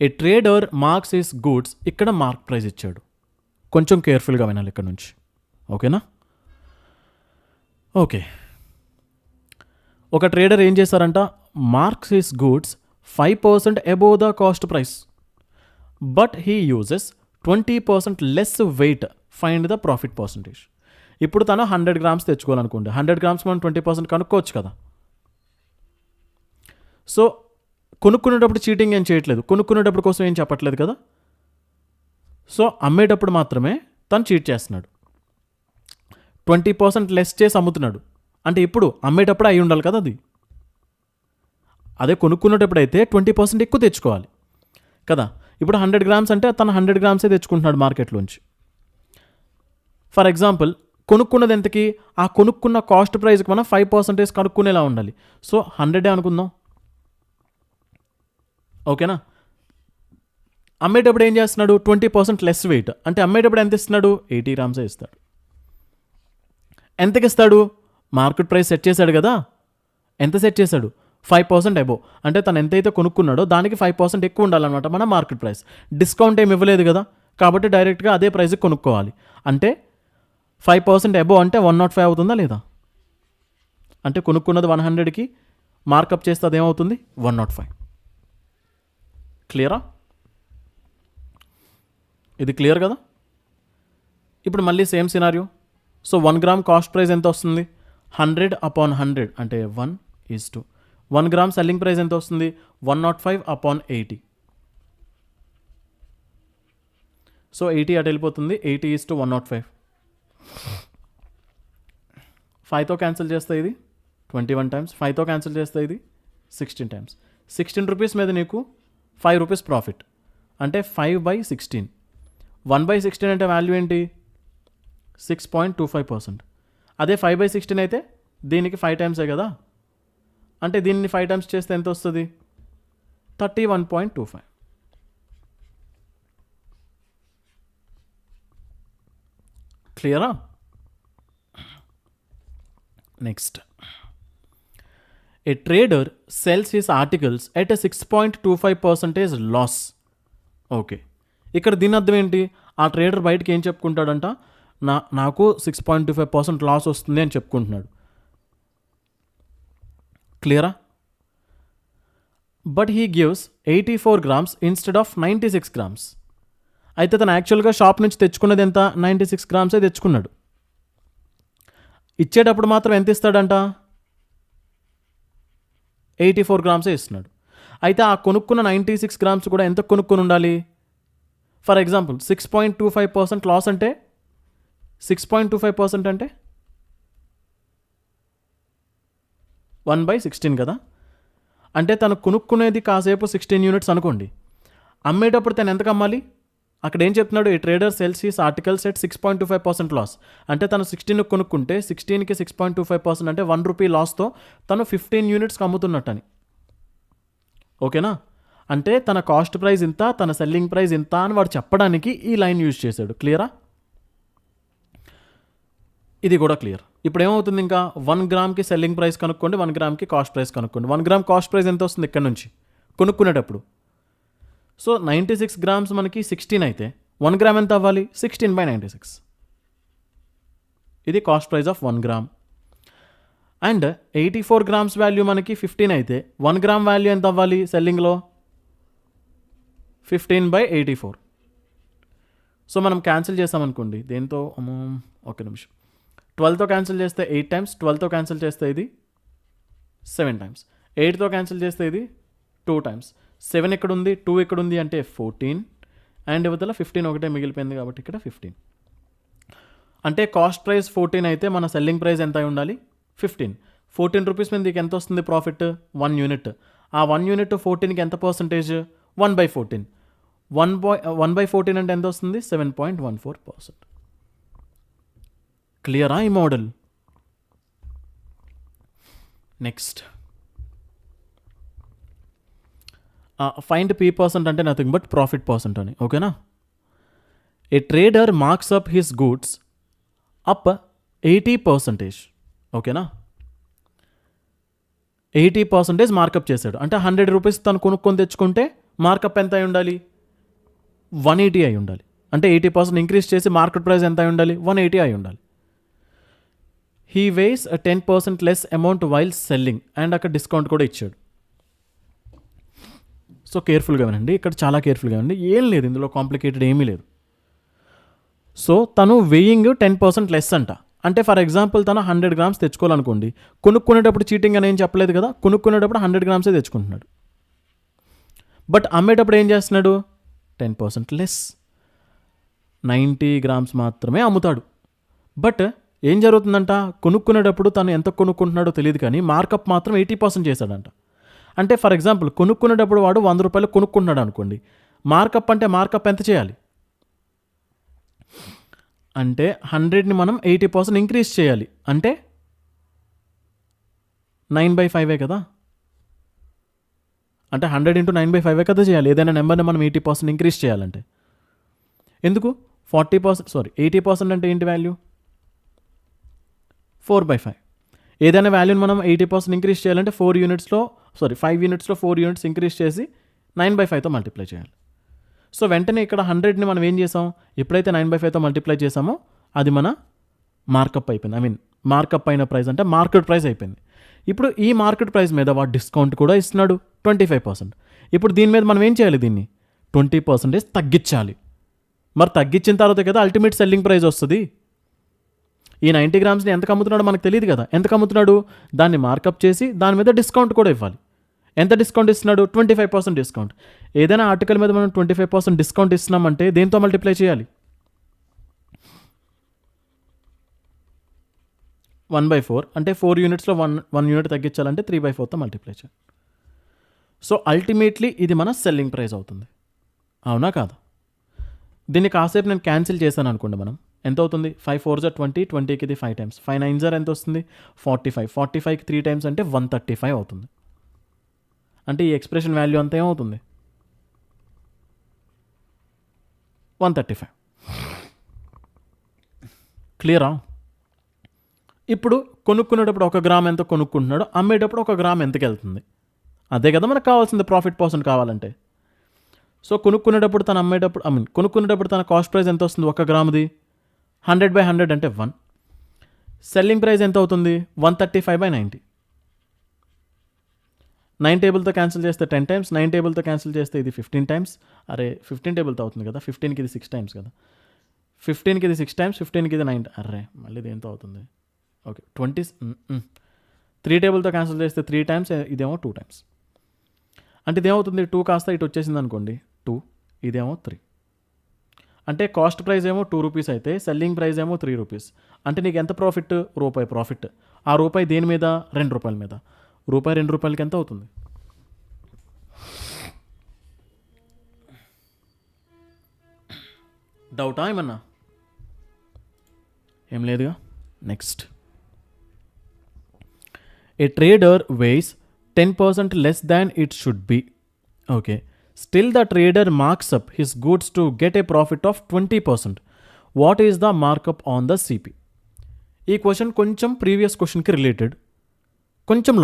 ఏ ట్రేడర్ మార్క్స్ హిస్ గూడ్స్, ఇక్కడ మార్క్ ప్రైస్ ఇచ్చాడు, కొంచెం కేర్ఫుల్గా వినాలి ఇక్కడ నుంచి. ఓకేనా. ఓకే, ఒక ట్రేడర్ ఏం చేశారంట, marks his goods 5% above the cost price, but he uses 20% less weight, find the profit percentage. ఇప్పుడు తను 100 గ్రామ్స్ తెచ్చుకోవాలనుకోండి, 100 గ్రామ్స్ మనం 20% కనుక్కోవచ్చు కదా. సో కొనుక్కునేటప్పుడు చీటింగ్ ఏం చేయట్లేదు, కొనుక్కునేటప్పుడు కోసం ఏం చెప్పట్లేదు కదా. సో అమ్మేటప్పుడు మాత్రమే తను చీట్ చేస్తున్నాడు, 20% లెస్ చేసి అమ్ముతున్నాడు. అంటే ఇప్పుడు అమ్మేటప్పుడు అయి ఉండాలి కదా అది. అదే కొనుక్కునేటప్పుడు అయితే 20% ఎక్కువ తెచ్చుకోవాలి కదా. ఇప్పుడు 100 గ్రామ్స్ అంటే తను 100 గ్రామ్సే తెచ్చుకుంటున్నాడు మార్కెట్లోంచి. ఫర్ ఎగ్జాంపుల్ కొనుక్కున్నది ఎంతకి, ఆ కొనుక్కున్న కాస్ట్ ప్రైస్కి మనం 5% కనుక్కునేలా ఉండాలి. సో 100 అనుకుందాం, ఓకేనా. అమ్మేటప్పుడు ఏం చేస్తున్నాడు, 20% లెస్ వెయిట్, అంటే అమ్మేటప్పుడు ఎంత ఇస్తున్నాడు, 80 గ్రామ్సే ఇస్తాడు. ఎంతకి ఇస్తాడు, మార్కెట్ ప్రైస్ సెట్ చేశాడు కదా, ఎంత సెట్ చేశాడు, 5% అబోవ్, అంటే తను ఎంతైతే కొనుక్కున్నాడో దానికి 5% ఎక్కువ ఉండాలన్నమాట మన మార్కెట్ ప్రైస్. డిస్కౌంట్ ఏమి ఇవ్వలేదు కదా, కాబట్టి డైరెక్ట్గా అదే ప్రైస్కి కొనుక్కోవాలి. అంటే 5% అబోవ్ అంటే 105 అవుతుందా లేదా, అంటే కొనుక్కున్నది 100కి మార్కప్ చేస్తే అదేమవుతుంది 105. క్లియరా? ఇది క్లియర్ కదా? ఇప్పుడు మళ్ళీ same scenario. So 1 gram cost price ఎంత వస్తుంది? 100/100 అంటే 1:2. 1 గ్రామ్ సెల్లింగ్ ప్రైస్ ఎంత వస్తుంది? 105/80. సో 80 అటు వెళ్ళిపోతుంది. 80:105. 5తో క్యాన్సిల్ చేస్తే ఇది 21 టైమ్స్. 5తో క్యాన్సిల్ చేస్తే ఇది 16 టైమ్స్. 16 రూపీస్ మీద నీకు 5 రూపీస్ ప్రాఫిట్ అంటే 5/16. 1/16 అంటే వాల్యూ ఏంటి? 6.25%. అదే 5/16 అయితే దీనికి 5 టైమ్సే కదా, అంటే దీన్ని 5 టైమ్స్ చేస్తే ఎంత వస్తుంది? 31.25. క్లియరా? Next, a trader sells his articles at a 6.25% loss. Okay, ఇక్కడ దీని అర్థం ఏంటి? ఆ ట్రేడర్ బయటకి ఏం చెప్పుకుంటాడంట? నాకు 6.25% లాస్ వస్తుంది అని చెప్పుకుంటున్నాడు. క్లియరా? But he gives 84 grams instead of 96 grams. అయితే తను యాక్చువల్గా షాప్ నుంచి తెచ్చుకున్నది ఎంత? 96 grams తెచ్చుకున్నాడు. ఇచ్చేటప్పుడు మాత్రం ఎంత ఇస్తాడంట? 84 grams ఇస్తున్నాడు. అయితే ఆ కొనుక్కున్న 96 grams కూడా ఎంత కొనుక్కొని ఉండాలి? ఫర్ ఎగ్జాంపుల్ 6.25% లాస్ అంటే 6.25% అంటే 1/16 కదా. అంటే తను కొనుక్కునేది కాసేపు 16 units అనుకోండి. అమ్మేటప్పుడు తను ఎంతకు అమ్మాలి? అక్కడ ఏం చెప్తున్నాడు? ఈ trader sells his articles at 6.25% loss. అంటే తను 16 కొనుక్కుంటే 16కి 6.25% అంటే 1 రూపీ లాస్తో తను 15 unitsకి అమ్ముతున్నట్టని. ఓకేనా? అంటే తన కాస్ట్ ప్రైస్ ఇంత, తన సెల్లింగ్ ప్రైస్ ఇంత అని వాడు చెప్పడానికి ఈ లైన్ యూజ్ చేశాడు. క్లియరా? ఇది కూడా క్లియర్. ఇప్పుడు ఏమవుతుంది? ఇంకా 1 గ్రామ్కి సెల్లింగ్ ప్రైస్ కనుక్కోండి, 1 గ్రామ్కి కాస్ట్ ప్రైస్ కనుక్కోండి. 1 గ్రామ్ కాస్ట్ ప్రైస్ ఎంత వస్తుంది ఇక్కడ నుంచి కొనుక్కునేటప్పుడు? సో 96 grams మనకి 16 అయితే 1 గ్రామ్ ఎంత అవ్వాలి? 16/96. ఇది cost price of 1 gram. And 84 grams value మనకి 15 అయితే 1 గ్రామ్ వాల్యూ ఎంత అవ్వాలి సెల్లింగ్లో? 15/84. సో మనం క్యాన్సిల్ చేసామనుకోండి దేంతో, ఒక నిమిషం, 12తో క్యాన్సిల్ చేస్తే 8 times, 12తో క్యాన్సిల్ చేస్తే ఇది 7 times, 8తో క్యాన్సిల్ చేస్తే ఇది 2 times, 7 ఇక్కడ ఉంది, 2 ఇక్కడ ఉంది అంటే 14, అండ్ ఇవతల 15 ఒకటే మిగిలిపోయింది కాబట్టి ఇక్కడ 15. అంటే కాస్ట్ ప్రైస్ 14 అయితే మన సెల్లింగ్ ప్రైస్ ఎంత అయి ఉండాలి? 15. 14 రూపీస్ మీద నీకు ఎంత వస్తుంది ప్రాఫిట్? 1 unit. ఆ 1 unit 14కి ఎంత పర్సంటేజ్? 1/14. 1/14 అంటే ఎంత వస్తుంది? 7.14%. క్లియరా ఈ మోడల్? నెక్స్ట్, ఫైండ్ P% అంటే నథింగ్ బట్ ప్రాఫిట్ పర్సెంట్ అని. ఓకేనా? ఏ trader marks up his goods up 80%. ఓకేనా? 80% మార్కప్ చేశాడు. అంటే 100 రూపీస్ తను కొనుక్కొని తెచ్చుకుంటే మార్కప్ ఎంత అయి ఉండాలి? 180 అయి ఉండాలి. అంటే 80% ఇంక్రీజ్ చేసి మార్కెట్ ప్రైస్ ఎంత అయి ఉండాలి? 180 అయి ఉండాలి. He ways 10% less amount while selling, and అక్కడ డిస్కౌంట్ కూడా ఇచ్చాడు. సో కేర్ఫుల్గా వినండి, ఇక్కడ చాలా కేర్ఫుల్గా వినండి. ఏం లేదు ఇందులో, కాంప్లికేటెడ్ ఏమీ లేదు. సో తను వెయింగ్ 10% లెస్ అంట. అంటే ఫర్ ఎగ్జాంపుల్ తను 100 grams తెచ్చుకోవాలనుకోండి, కొనుక్కునేటప్పుడు చీటింగ్ అని ఏం చెప్పలేదు కదా, కొనుక్కునేటప్పుడు 100 grams తెచ్చుకుంటున్నాడు. బట్ అమ్మేటప్పుడు ఏం చేస్తున్నాడు? 10% లెస్, 90 grams మాత్రమే అమ్ముతాడు. బట్ ఏం జరుగుతుందంట? కొనుక్కునేటప్పుడు తను ఎంత కొనుక్కుంటున్నాడో తెలియదు కానీ మార్కప్ మాత్రం 80% చేశాడంట. అంటే ఫర్ ఎగ్జాంపుల్ కొనుక్కునేటప్పుడు వాడు 100 రూపాయలు కొనుక్కుంటున్నాడు అనుకోండి, మార్కప్ అంటే మార్కప్ ఎంత చేయాలి? అంటే 100ని మనం 80% ఇంక్రీజ్ చేయాలి. అంటే 9/5 కదా. అంటే 100 × 9/5 కదా చేయాలి. ఏదైనా నెంబర్ని మనం 80% ఇంక్రీజ్ చేయాలంటే. ఎందుకు 80% అంటే ఏంటి వాల్యూ? 4/5. ఏదైనా వాల్యూని మనం 80% ఇంక్రీజ్ చేయాలంటే 5 unitsలో 4 units ఇంక్రీజ్ చేసి 9/5తో మల్టిప్లై చేయాలి. సో వెంటనే ఇక్కడ 100ని మనం ఏం చేసాం? ఎప్పుడైతే 9/5తో మల్టిప్లై చేసామో అది మన మార్కప్ అయిపోయింది. మార్కప్ అయిన ప్రైస్ అంటే మార్కెట్ ప్రైస్ అయిపోయింది. ఇప్పుడు ఈ మార్కెట్ ప్రైస్ మీద వాడు డిస్కౌంట్ కూడా ఇస్తున్నాడు 25%. ఇప్పుడు దీని మీద మనం ఏం చేయాలి, దీన్ని 20% తగ్గించాలి. మరి తగ్గించిన తర్వాత కదా అల్టిమేట్ సెల్లింగ్ ప్రైస్ వస్తుంది. ఈ 90 గ్రామ్స్ని ఎంతకు అమ్ముతున్నాడో మనకు తెలియదు కదా. ఎంతకు అమ్ముతున్నాడు, దాన్ని మార్కప్ చేసి దాని మీద డిస్కౌంట్ కూడా ఇవ్వాలి. ఎంత డిస్కౌంట్ ఇస్తున్నాడు, 25% డిస్కౌంట్. ఏదైనా ఆర్టికల్ మీద మనం 25% డిస్కౌంట్ ఇస్తున్నామంటే దేంతో మల్టిప్లై చేయాలి, 1/4. అంటే 4 యూనిట్స్లో 1 యూనిట్ తగ్గించాలంటే 3/4తో మల్టిప్లై చేయాలి. సో అల్టిమేట్లీ ఇది మన సెల్లింగ్ ప్రైస్ అవుతుంది. అవునా కాదా? దీన్ని కాసేపు నేను క్యాన్సిల్ చేశాను అనుకోండి, మనం ఎంత అవుతుంది, 5 4 20, 20కి ఇది 5 టైమ్స్, 5 9 ఎంత వస్తుంది, 45. 45కి 3 టైమ్స్ అంటే 135 అవుతుంది. అంటే ఈ ఎక్స్ప్రెషన్ వాల్యూ అంతా ఏమవుతుంది, 135. క్లియరా? ఇప్పుడు కొనుక్కునేటప్పుడు 1 గ్రామ్ ఎంత కొనుక్కుంటున్నాడో అమ్మేటప్పుడు 1 గ్రామ్ ఎంతకి వెళ్తుంది, అదే కదా మనకు కావాల్సింది ప్రాఫిట్ పర్సెంట్ కావాలంటే. సో కొనుక్కునేటప్పుడు తను అమ్మేటప్పుడు కొనుక్కునేటప్పుడు తన కాస్ట్ ప్రైస్ ఎంత వస్తుంది 1 గ్రాముది, 100/100 అంటే 1. సెల్లింగ్ ప్రైస్ ఎంత అవుతుంది, 135/90. 9 టేబుల్తో క్యాన్సిల్ చేస్తే 10 టైమ్స్, 9 టేబుల్తో క్యాన్సిల్ చేస్తే ఇది 15 టైమ్స్. అరే 15 టేబుల్తో అవుతుంది కదా, 15కి ఇది 6 టైమ్స్ కదా, 15కి ఇది 6 టైమ్స్, 15కి ఇది 9. అరే మళ్ళీ ఇది ఎంత అవుతుంది, ఓకే 20. 3 టేబుల్తో క్యాన్సిల్ చేస్తే 3 టైమ్స్, ఇదేమో 2 టైమ్స్. అంటే ఇదేమవుతుంది, 2 కాస్త ఇటు వచ్చేసింది అనుకోండి 2, ఇదేమో 3. అంటే కాస్ట్ ప్రైస్ ఏమో 2 రూపీస్ అయితే సెల్లింగ్ ప్రైస్ ఏమో 3 రూపీస్. అంటే నీకు ఎంత ప్రాఫిట్, రూపాయి ప్రాఫిట్. ఆ రూపాయి దేని మీద, 2 రూపాయల మీద. రూపాయి 2 రూపాయలకి ఎంత అవుతుంది, డౌటా ఏమన్నా, ఏం లేదుగా. Next, a trader weighs 10% less than it should be. Okay. Still the trader marks up his goods to get a profit of 20%. What is the markup on the CP? ఈ క్వశ్చన్ కొంచెం ప్రీవియస్ క్వశ్చన్కి రిలేటెడ్, కొంచెం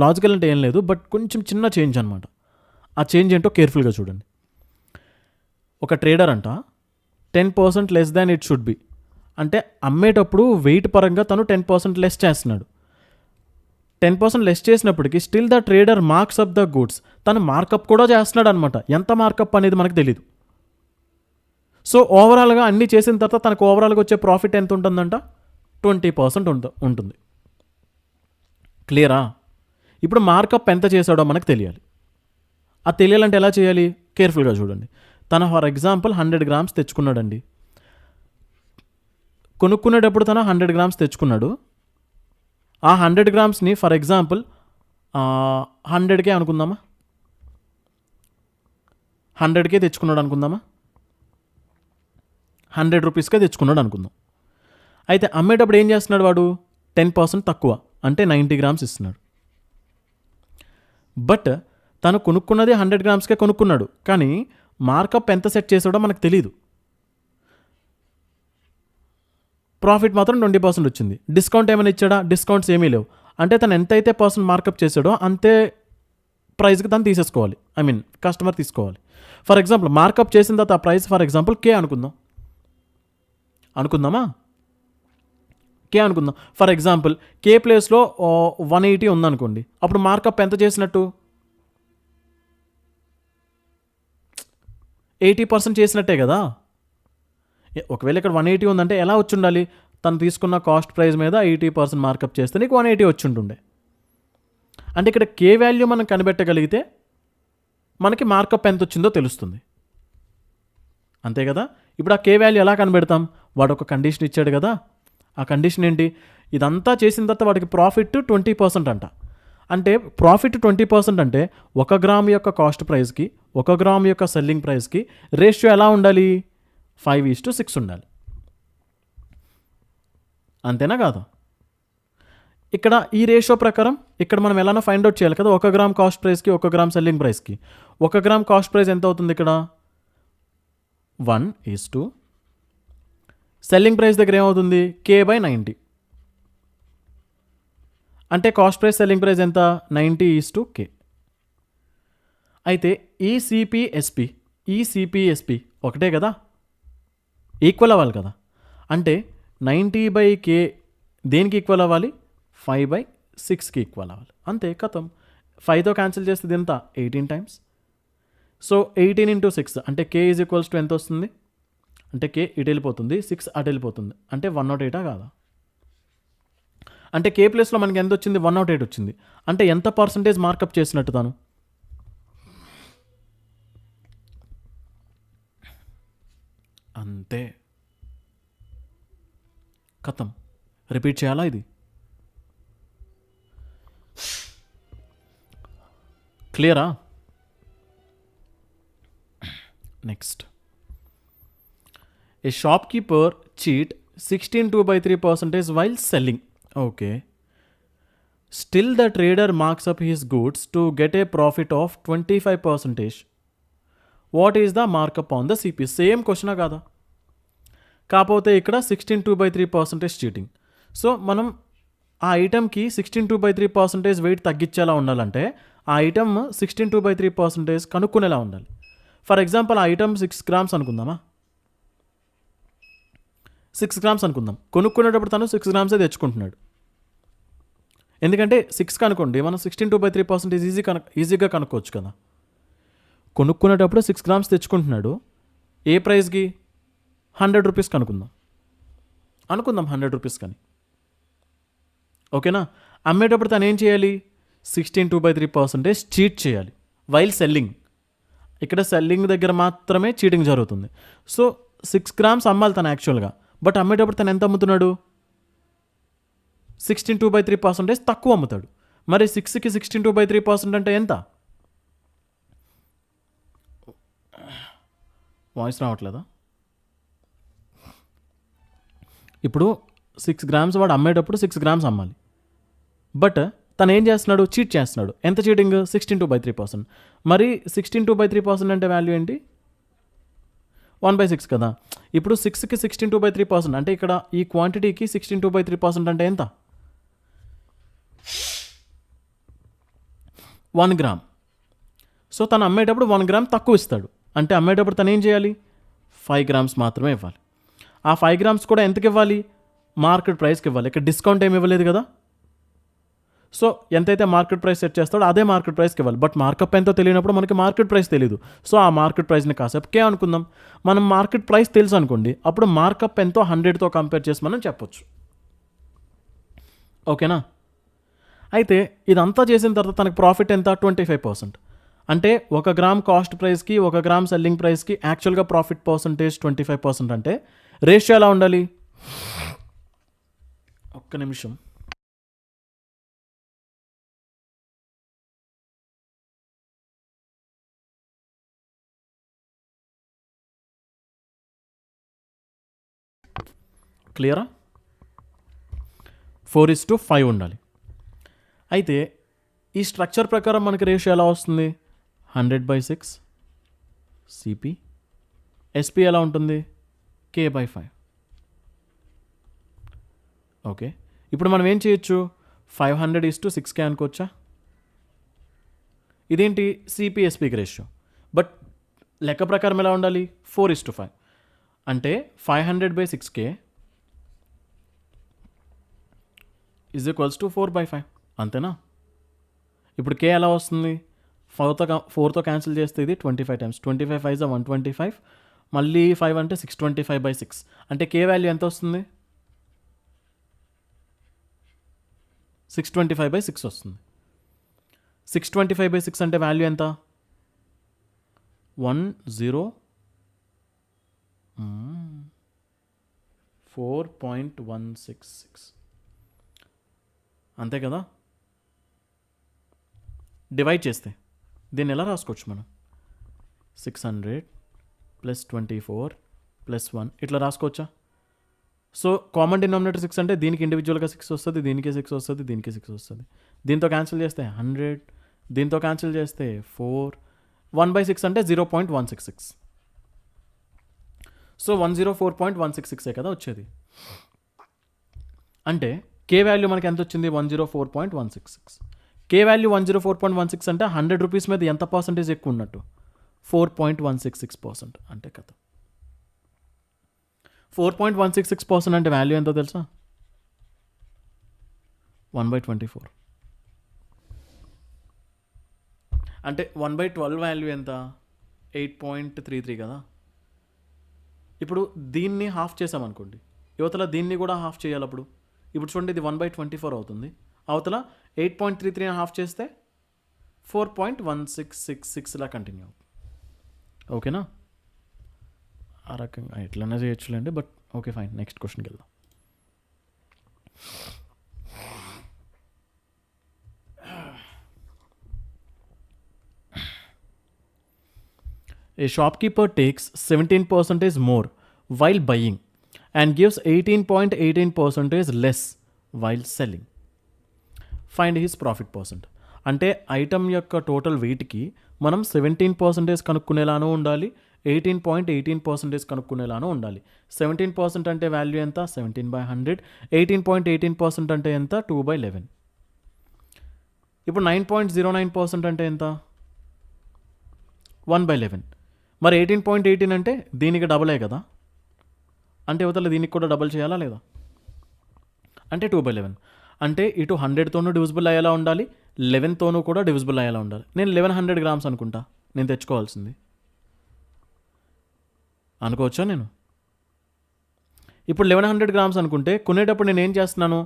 లాజికల్ అంటే ఏం లేదు, బట్ కొంచెం చిన్న చేంజ్ అనమాట. ఆ చేంజ్ ఏంటో కేర్ఫుల్గా చూడండి. ఒక ట్రేడర్ అంట 10% less than it should be, అంటే అమ్మేటప్పుడు వెయిట్ పరంగా తను 10% లెస్ చేస్తున్నాడు. 10% లెస్ చేసినప్పటికీ still the trader marks up the goods, తను మార్కప్ కూడా చేస్తున్నాడు అనమాట. ఎంత మార్కప్ అనేది మనకు తెలీదు. సో ఓవరాల్గా అన్నీ చేసిన తర్వాత తనకు ఓవరాల్గా వచ్చే ప్రాఫిట్ ఎంత ఉంటుందంట, 20% ఉంటుంది. క్లియరా? ఇప్పుడు మార్కప్ ఎంత చేశాడో మనకు తెలియాలి. అది తెలియాలంటే ఎలా చేయాలి, కేర్ఫుల్గా చూడండి. తన ఫర్ ఎగ్జాంపుల్ 100 గ్రామ్స్ తెచ్చుకున్నాడండి. కొనుక్కునేటప్పుడు తన 100 గ్రామ్స్ తెచ్చుకున్నాడు. ఆ 100 గ్రామ్స్ని ఫర్ ఎగ్జాంపుల్ 100కే అనుకుందామా, 100కే తెచ్చుకున్నాడు అనుకుందామా, 100 రూపీస్కే తెచ్చుకున్నాడు అనుకుందాం. అయితే అమ్మేటప్పుడు ఏం చేస్తున్నాడు వాడు, 10% తక్కువ, అంటే 90 గ్రామ్స్ ఇస్తున్నాడు. బట్ తను కొనుక్కున్నది 100 గ్రామ్స్కే కొనుక్కున్నాడు, కానీ మార్కప్ ఎంత సెట్ చేసాడో మనకు తెలియదు. ప్రాఫిట్ మాత్రం 20% వచ్చింది. డిస్కౌంట్ ఏమైనా ఇచ్చాడా, డిస్కౌంట్స్ ఏమీ లేవు. అంటే తను ఎంతైతే పర్సెంట్ మార్కప్ చేసాడో అంతే ప్రైస్కి తను తీసేసుకోవాలి, కస్టమర్ తీసుకోవాలి. ఫర్ ఎగ్జాంపుల్ మార్కప్ చేసిన తర్వాత ఆ ప్రైస్ ఫర్ ఎగ్జాంపుల్ కే అనుకుందామా, కే అనుకుందాం. ఫర్ ఎగ్జాంపుల్ కే ప్లేస్లో 180 ఉందనుకోండి, అప్పుడు మార్కప్ ఎంత చేసినట్టు, 80% చేసినట్టే కదా. ఒకవేళ ఇక్కడ 180 ఉందంటే ఎలా వచ్చి ఉండాలి, తను తీసుకున్న కాస్ట్ ప్రైస్ మీద 80% మార్కప్ చేస్తే నీకు 180 వచ్చి ఉంటుండే. అంటే ఇక్కడ కే వాల్యూ మనం కనిపెట్టగలిగితే మనకి మార్కప్ ఎంత వచ్చిందో తెలుస్తుంది, అంతే కదా. ఇప్పుడు ఆ కే వాల్యూ ఎలా కనిపెడతాం, వాడు ఒక కండిషన్ ఇచ్చాడు కదా. ఆ కండిషన్ ఏంటి, ఇదంతా చేసిన తర్వాత వాడికి ప్రాఫిట్ 20% అంట. అంటే ప్రాఫిట్ 20% అంటే 1 గ్రామ్ యొక్క కాస్ట్ ప్రైస్కి 1 గ్రామ్ యొక్క సెల్లింగ్ ప్రైస్కి రేషియో ఎలా ఉండాలి, 5:6 ఉండాలి. అంతేనా కాదా? ఇక్కడ ఈ రేషియో ప్రకారం ఇక్కడ మనం ఎలానో ఫైండ్ అవుట్ చేయాలి కదా. 1 గ్రామ్ కాస్ట్ ప్రైస్కి 1 గ్రామ్ సెల్లింగ్ ప్రైస్కి 1 గ్రామ్ కాస్ట్ ప్రైస్ ఎంత అవుతుంది, ఇక్కడ 1:, సెల్లింగ్ ప్రైస్ దగ్గర ఏమవుతుంది, K/90. అంటే కాస్ట్ ప్రైస్ సెల్లింగ్ ప్రైస్ ఎంత, 90:K. అయితే ఈ సిపిఎస్పి ఒకటే కదా, ఈక్వల్ అవ్వాలి కదా. అంటే 90/K దేనికి ఈక్వల్ అవ్వాలి, 5/6 6కి ఈక్వల్ అవ్వాలి, అంతే కథం. 5తో క్యాన్సిల్ చేస్తే ఎంత 18 టైమ్స్. సో 18 ఇంటూ 6 అంటే కే ఈజ్ ఈక్వల్స్ టు ఎంత వస్తుంది, అంటే కే ఇటు వెళ్ళిపోతుంది, 6 అటు వెళ్ళిపోతుంది, అంటే 108 కాదా? అంటే కే ప్లేస్లో మనకి ఎంత వచ్చింది, 108 వచ్చింది. అంటే ఎంత పర్సంటేజ్ మార్కప్ చేసినట్టు తాను? అంతే కథం. రిపీట్ చేయాలా ఇది? క్లియరా? Next, a shopkeeper cheat 16 2/3% while selling. Okay. Still the trader marks up his goods to get a profit of 25%. What is the markup on the CP? Same క్వశ్చనా కాదా? కాకపోతే ఇక్కడ 16 2/3% చీటింగ్. సో మనం ఆ ఐటమ్కి 16 2/3% వెయిట్ తగ్గించేలా ఉండాలంటే ఆ ఐటమ్ 16 2/3% కనుక్కునేలా ఉండాలి. ఫర్ ఎగ్జాంపుల్ ఆ ఐటమ్ 6 grams అనుకుందామా, 6 grams అనుకుందాం. కొనుక్కునేటప్పుడు తను 6 grams తెచ్చుకుంటున్నాడు. ఎందుకంటే 6 కనుకోండి మనం 16 2/3% ఈజీగా కనుక్కోవచ్చు కదా. కొనుక్కునేటప్పుడు 6 grams తెచ్చుకుంటున్నాడు. ఏ ప్రైస్కి? 100 రూపీస్ అనుకుందాం 100 రూపీస్ కానీ. ఓకేనా? అమ్మేటప్పుడు తను ఏం చేయాలి? 16 2/3% చీట్ చేయాలి వైల్ సెల్లింగ్. ఇక్కడ సెల్లింగ్ దగ్గర మాత్రమే చీటింగ్ జరుగుతుంది. సో 6 grams అమ్మాలి తను యాక్చువల్గా, బట్ అమ్మేటప్పుడు తను ఎంత అమ్ముతున్నాడు? 16 2/3% తక్కువ అమ్ముతాడు. మరి 6కి 16 2/3% అంటే ఎంత? వాయిస్ రావట్లేదా? ఇప్పుడు 6 grams వాడు అమ్మేటప్పుడు 6 grams అమ్మాలి, బట్ తను ఏం చేస్తున్నాడు? చీట్ చేస్తున్నాడు. ఎంత చీటింగ్? 16 2/3%. మరి 16 2/3% అంటే వాల్యూ ఏంటి? 1/6 కదా. ఇప్పుడు 6కి 16 2/3% అంటే ఇక్కడ ఈ క్వాంటిటీకి 16 2/3% అంటే ఎంత? 1 gram. సో తను అమ్మేటప్పుడు 1 gram తక్కువ ఇస్తాడు. అంటే అమ్మేటప్పుడు తను ఏం చేయాలి? 5 grams మాత్రమే ఇవ్వాలి. ఆ 5 grams కూడా ఎంతకి ఇవ్వాలి? మార్కెట్ ప్రైస్కి ఇవ్వాలి. ఇక్కడ డిస్కౌంట్ ఏమి ఇవ్వలేదు కదా. సో ఎంతైతే మార్కెట్ ప్రైస్ సెట్ చేస్తాడో అదే మార్కెట్ ప్రైస్కి ఇవ్వాలి. బట్ మార్కప్ ఎంతో తెలియనప్పుడు మనకి మార్కెట్ ప్రైస్ తెలియదు. సో ఆ మార్కెట్ ప్రైస్ని కాసేపు కే అనుకుందాం. మనం మార్కెట్ ప్రైస్ తెలుసు అనుకోండి, అప్పుడు మార్కప్ ఎంతో 100తో కంపేర్ చేసి మనం చెప్పొచ్చు. ఓకేనా? అయితే ఇదంతా చేసిన తర్వాత తనకు ప్రాఫిట్ ఎంత? 25%. అంటే 1 gram కాస్ట్ ప్రైస్కి 1 gram సెల్లింగ్ ప్రైస్కి యాక్చువల్గా ప్రాఫిట్ పర్సంటేజ్ 25%. అంటే రేషియో ఎలా ఉండాలి? ఒక్క నిమిషం. క్లియరా? 4:5 ఉండాలి. అయితే ఈ స్ట్రక్చర్ ప్రకారం మనకి రేషియో ఎలా వస్తుంది? 100/6 సిపి, ఎస్పి ఎలా ఉంటుంది? K/5. ఓకే, ఇప్పుడు మనం ఏం చేయొచ్చు? 500:6K అనుకోవచ్చా? ఇదేంటి? సిపిఎస్పికి రేషియో. బట్ లెక్క ప్రకారం ఎలా ఉండాలి? 4:5. అంటే 500/6K ఈజ్ ఈక్వల్స్ టు 4/5. అంతేనా? ఇప్పుడు కే ఎలా వస్తుంది? 4తో క్యాన్సిల్ చేస్తే ఇది 25 టైమ్స్. 25 5 125, మళ్ళీ 5 అంటే 625/6. అంటే కే వాల్యూ ఎంత వస్తుంది? 625/6 వస్తుంది. 625/6 అంటే వాల్యూ ఎంత? 4.166. అంతే కదా? డివైడ్ చేస్తే దీన్ని ఎలా రాసుకోవచ్చు మనం? 600 + 24 + 1 ఇట్లా రాసుకోవచ్చా? సో కామన్ డినామినేటర్ 6 అంటే దీనికి ఇండివిజువల్గా 6 వస్తుంది, దీనికి 6 వస్తుంది, దీనికి 6 వస్తుంది. దీంతో క్యాన్సిల్ చేస్తే 100, దీంతో క్యాన్సిల్ చేస్తే 4, 1/6 అంటే 0.166. సో 104.166 కదా వచ్చేది. అంటే కే వాల్యూ మనకి ఎంత వచ్చింది? 104.166. కే వాల్యూ 104.16 అంటే 100 రూపీస్ మీద ఎంత పర్సంటేజ్ ఎక్కువ ఉన్నట్టు? 4.166%. అంటే కదా 4.166% అంటే వాల్యూ ఎంతో తెలుసా? 1/24. అంటే 1/12 వాల్యూ ఎంత? 8.33 కదా. ఇప్పుడు దీన్ని హాఫ్ చేసామనుకోండి, యువతల దీన్ని కూడా హాఫ్ చేయాలి. అప్పుడు ఇప్పుడు చూడండి, ఇది 1/24 అవుతుంది. అవతల 8.33 హాఫ్ చేస్తే 4.1666 కంటిన్యూ అవుతుంది. ఓకేనా? ఆ రకంగా ఎట్లన్నా చేయొచ్చులేండి, బట్ ఓకే ఫైన్. నెక్స్ట్ క్వశ్చన్కి వెళ్దాం. A shopkeeper takes 17% more while buying and gives 18.18% less while selling. Find his profit percent. అంటే ఐటమ్ యొక్క టోటల్ వెయిట్కి మనం 17% కనుక్కునేలానూ ఉండాలి, 18.18% కనుక్కునేలానూ ఉండాలి. 17% అంటే వాల్యూ ఎంత? 17/100. 18.18% అంటే ఎంత? 2/11. ఇప్పుడు 9.09% అంటే ఎంత? 1/11. మరి 18.18 అంటే దీనికి డబలే కదా, అంటే యువతల దీనికి కూడా డబల్ చేయాలా లేదా? అంటే 2/11. అంటే ఇటు 100తోనూ డివిజిబుల్ అయ్యేలా ఉండాలి, 11తోనూ కూడా డివిజిబుల్ అయ్యేలా ఉండాలి. నేను 1100 గ్రామ్స్ అనుకుంటా నేను తెచ్చుకోవాల్సింది, అనుకోవచ్చా నేను? ఇప్పుడు 1100 గ్రామ్స్ అనుకుంటే కొనేటప్పుడు నేను ఏం చేస్తున్నాను?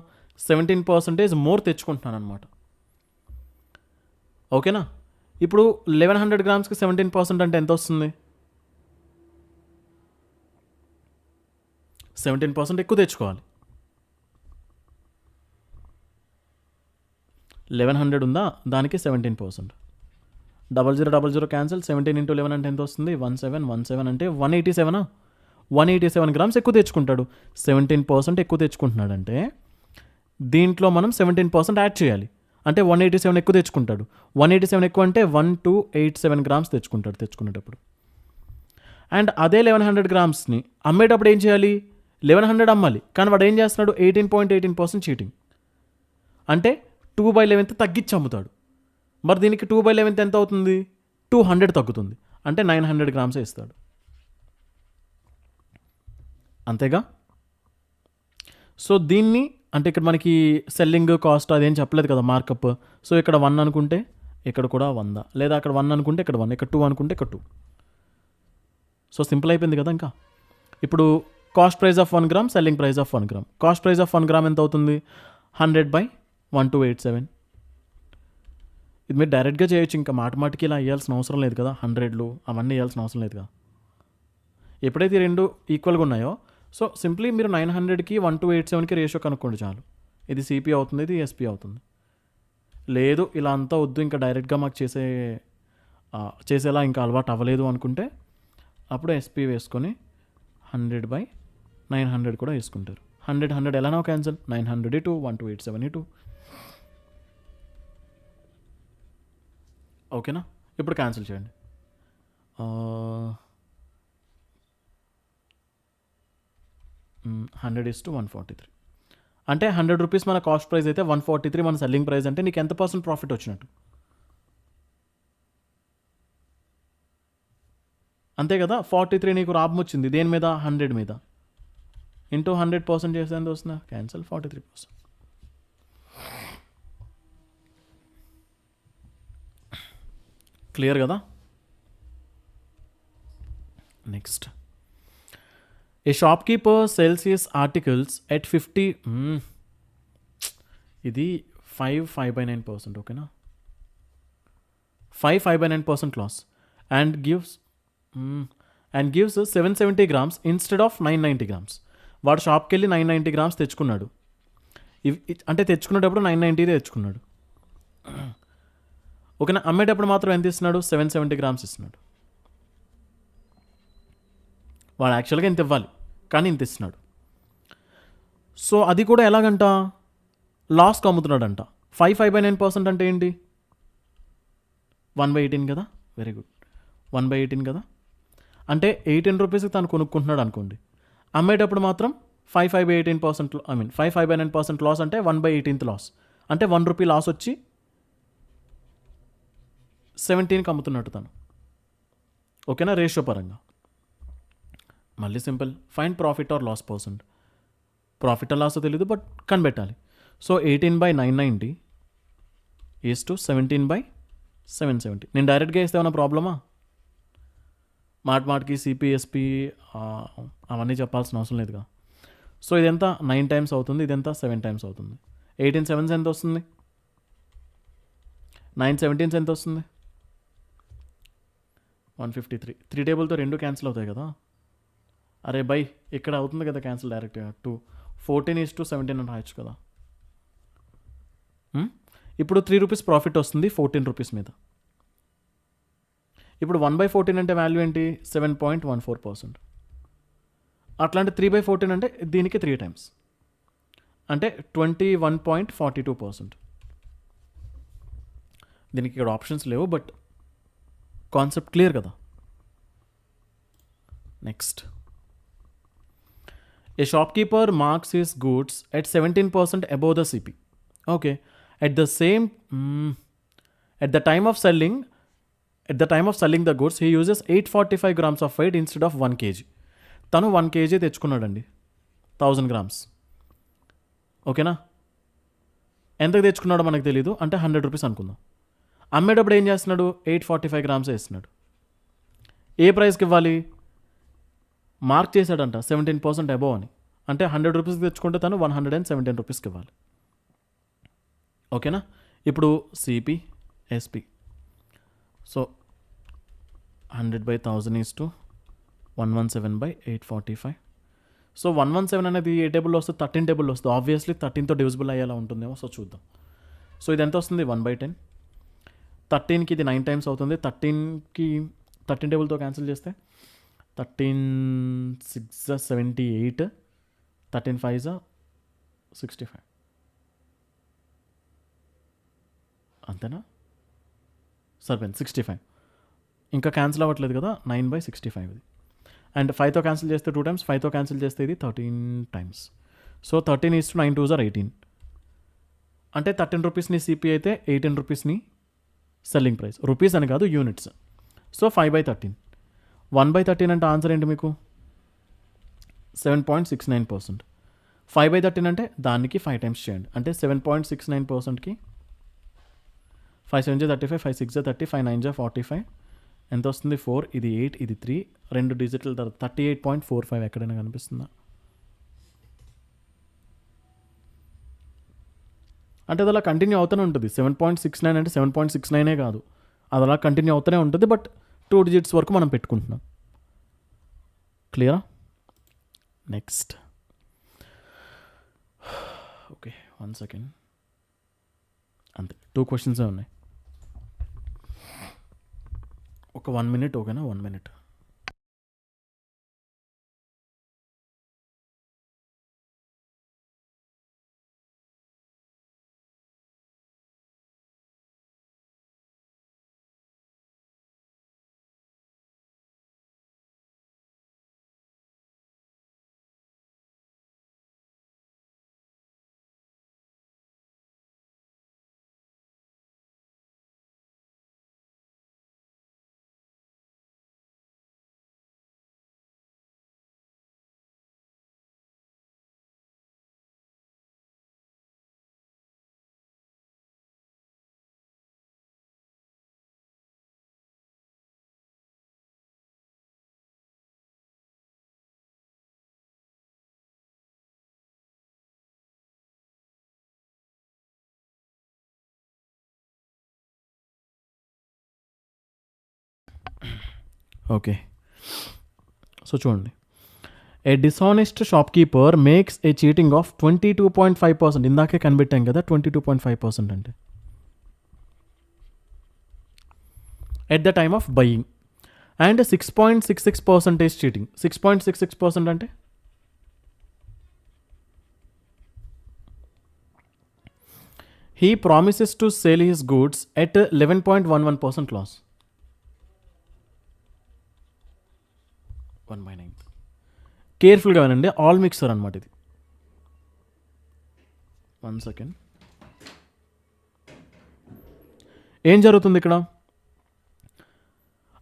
17% మోర్ తెచ్చుకుంటున్నాను అనమాట. ఓకేనా? ఇప్పుడు 1100 గ్రామ్స్కి 17% అంటే ఎంత వస్తుంది? 17% ఎక్కువ తెచ్చుకోవాలి. 1100 ఉందా, దానికి 17%. 0000 క్యాన్సిల్. 17 × 11 అంటే ఎంత వస్తుంది? 1717 అంటే 187. 187 గ్రామ్స్ ఎక్కువ తెచ్చుకుంటాడు. 17% ఎక్కువ తెచ్చుకుంటున్నాడు అంటే దీంట్లో మనం 17% యాడ్ చేయాలి. అంటే 187 ఎక్కువ తెచ్చుకుంటాడు. 187 ఎక్కువ అంటే 1287 గ్రామ్స్ తెచ్చుకుంటాడు తెచ్చుకునేటప్పుడు. అండ్ అదే 1100 గ్రామ్స్ని అమ్మేటప్పుడు ఏం చేయాలి? 1100 అమ్మాలి, కానీ వాడు ఏం చేస్తున్నాడు? 18.18% చీటింగ్. అంటే 2/11 తగ్గించి అమ్ముతాడు. మరి దీనికి 2/11 ఎంత అవుతుంది? 200 తగ్గుతుంది. అంటే 900 గ్రామ్సే ఇస్తాడు. అంతేగా? సో దీన్ని అంటే ఇక్కడ మనకి సెల్లింగ్ కాస్ట్ అదేం చెప్పలేదు కదా, మార్కప్. సో ఇక్కడ 1 అనుకుంటే ఇక్కడ కూడా 100, లేదా అక్కడ 1 అనుకుంటే ఇక్కడ 1, ఇక్కడ 2 అనుకుంటే ఇక్కడ 2. సో సింపుల్ అయిపోయింది కదా. ఇంకా ఇప్పుడు cost price of 1 gram, selling price of 1 gram. Cost price of 1 gram ఎంత అవుతుంది? 100/1287. ఇది మీరు డైరెక్ట్గా చేయొచ్చు, ఇంకా మాటికి ఇలా వేయాల్సిన అవసరం లేదు కదా, 100లు అవన్నీ వేయాల్సిన అవసరం లేదు కదా. ఎప్పుడైతే ఈ రెండు ఈక్వల్గా ఉన్నాయో, సో సింప్లీ మీరు 900కి 1287కి రేషియో కనుక్కోండి చాలు. ఇది సిపి అవుతుంది, ఇది ఎస్పీ అవుతుంది. లేదు ఇలా అంతా వద్దు, ఇంకా డైరెక్ట్గా మాకు చేసేలా ఇంకా అలవాటు అవ్వలేదు అనుకుంటే అప్పుడు ఎస్పీ వేసుకొని 100/900 కూడా వేసుకుంటారు. 100 ఎలానో క్యాన్సిల్. 900 ఇటు 1287 ఇటు. ఓకేనా? ఇప్పుడు క్యాన్సిల్ చేయండి. 100:143. అంటే 100 రూపీస్ మన కాస్ట్ ప్రైస్ అయితే 143 మన సెల్లింగ్ ప్రైస్ అంటే నీకు ఎంత % ప్రాఫిట్ వచ్చినట్టు? అంతే కదా. 43 నీకు లాభం వచ్చింది దేని మీద? 100 మీద. ఇంటూ 100% చేస్తే ఎంత వస్తుందా? క్యాన్సిల్. 43%. క్లియర్ కదా. Next, a shopkeeper sells his articles at 50. ఇది 5/9%. ఓకేనా? 5/9% loss and gives 770 grams instead of 990 grams. వాడు షాప్కి వెళ్ళి 990 గ్రామ్స్ తెచ్చుకున్నాడు. అంటే తెచ్చుకునేటప్పుడు 990 తెచ్చుకున్నాడు. ఓకేనా? అమ్మేటప్పుడు మాత్రం ఎంత ఇస్తున్నాడు? 770 గ్రామ్స్ ఇస్తున్నాడు. వాడు యాక్చువల్గా ఇంత ఇవ్వాలి, కానీ ఇంత ఇస్తున్నాడు. సో అది కూడా ఎలాగంట? లాస్కి అమ్ముతున్నాడంట. 5/9% అంటే ఏంటి? 1/18 కదా. Very good. 1/18 కదా. అంటే 18 రూపీస్కి తను కొనుక్కుంటున్నాడు అనుకోండి. అమ్మేటప్పుడు మాత్రం 5/18%, 5/9% లాస్ అంటే 1/18 లాస్. అంటే 1 రూపీ లాస్ వచ్చి 17కి అమ్ముతున్నట్టు తను. ఓకేనా? రేషియో పరంగా. మళ్ళీ simple, find profit or loss percent. Profit or loss తెలీదు, బట్ కనిపెట్టాలి. So 18/990 is to 17/18. 770. నేను డైరెక్ట్గా వేస్తే ఏమైనా ప్రాబ్లమా? మాటికి సిపిఎస్పి అవన్నీ చెప్పాల్సిన అవసరం లేదుగా. సో ఇదెంత 9 టైమ్స్ అవుతుంది, ఇదెంత 7 టైమ్స్ అవుతుంది. 18 7s ఎంత వస్తుంది? 9 17s ఎంత వస్తుంది? 153. 3 టేబుల్తో 2 క్యాన్సిల్ అవుతాయి కదా. అరే బై, ఇక్కడ అవుతుంది కదా క్యాన్సిల్ డైరెక్ట్గా. 14:17 అని రాయొచ్చు కదా. ఇప్పుడు 3 రూపీస్ ప్రాఫిట్ వస్తుంది 14 రూపీస్ మీద. ఇప్పుడు 1/14 అంటే వాల్యూ ఏంటి? 7.14%. అట్లాంటి 3/14 అంటే దీనికి 3 టైమ్స్ అంటే 21.42%. దీనికి ఇక్కడ ఆప్షన్స్ లేవు, బట్ కాన్సెప్ట్ క్లియర్ కదా. Next, a shopkeeper marks his goods at 17% above the CP. Okay, at the time of selling the goods he uses 845 grams of weight instead of 1 kg. తను 1 kg తెచ్చుకున్నాడండి, 1000 grams. ఓకేనా? ఎంతకు తెచ్చుకున్నాడో మనకు తెలీదు, అంటే 100 రూపీస్ అనుకుందాం. అమ్మేటప్పుడు ఏం చేస్తున్నాడు? 845 grams వేస్తున్నాడు. ఏ ప్రైస్కి ఇవ్వాలి? మార్క్ చేశాడంట 17% అబోవ్ అని, అంటే 100 రూపీస్కి తెచ్చుకుంటే తను 117 రూపీస్కి ఇవ్వాలి. ఓకేనా? ఇప్పుడు CP SP, so 100/1000 is to 117/845. So 117 అనేది ఏ టేబుల్లో వస్తుంది? 13 టేబుల్లో వస్తుంది. ఆబ్వియస్లీ 13తో డివిజిబుల్ అయ్యేలా ఉంటుందేమో. సో చూద్దాం. సో ఇది ఎంత వస్తుంది? 1/10. 13కి ఇది 9 టైమ్స్ అవుతుంది. 13 టేబుల్తో క్యాన్సిల్ చేస్తే 13 6 78, 13 5 65. అంతేనా? సరిపోయింది, 65. ఇంకా క్యాన్సిల్ అవ్వట్లేదు కదా. 9/65 ఇది. అండ్ 5తో క్యాన్సిల్ చేస్తే 2 టైమ్స్, 5తో క్యాన్సిల్ చేస్తే ఇది 13 టైమ్స్. So 13:9 2s are 18. అంటే 13 రూపీస్ని సిపి అయితే 18 రూపీస్ని సెల్లింగ్ ప్రైస్. రూపీస్ అని కాదు, యూనిట్స్. సో 5/13. 1/13 అంటే ఆన్సర్ ఏంటి మీకు? 7.69%. 5/13 అంటే దానికి 5 టైమ్స్ చేయండి, అంటే 7.69%కి 5 7 35, 5 6 30, 5 9 45. ఎంత వస్తుంది? 4, ఇది 8, ఇది 3, 2 డిజిటల్ తర్వాత 38.45. ఎక్కడైనా కనిపిస్తుందా? అంటే అది అలా కంటిన్యూ అవుతూనే ఉంటుంది. 7.69 అంటే 7.69 కాదు, అది అలా కంటిన్యూ అవుతూనే ఉంటుంది. బట్ 2 డిజిట్స్ వరకు మనం పెట్టుకుంటున్నాం. క్లియరా? నెక్స్ట్, ఓకే 1 సెకండ్, అంతే. 2 క్వశ్చన్సే ఉన్నాయి. ఒక 1 minute, ఓకేనా? 1 minute. ఓకే, సో చూడండి. A dishonest shopkeeper makes a cheating of 22.5%. ఇందాకే కనిపెట్టాం కదా 22.5% అంటే at the time of buying, and 6.66% cheating. 6.66% అంటే he promises to sell his goods at 11.11% loss. 1/9. కేర్ఫుల్గా వినండి, ఆల్ మిక్సర్ అనమాట ఇది. 1 సెకండ్. ఏం జరుగుతుంది ఇక్కడ?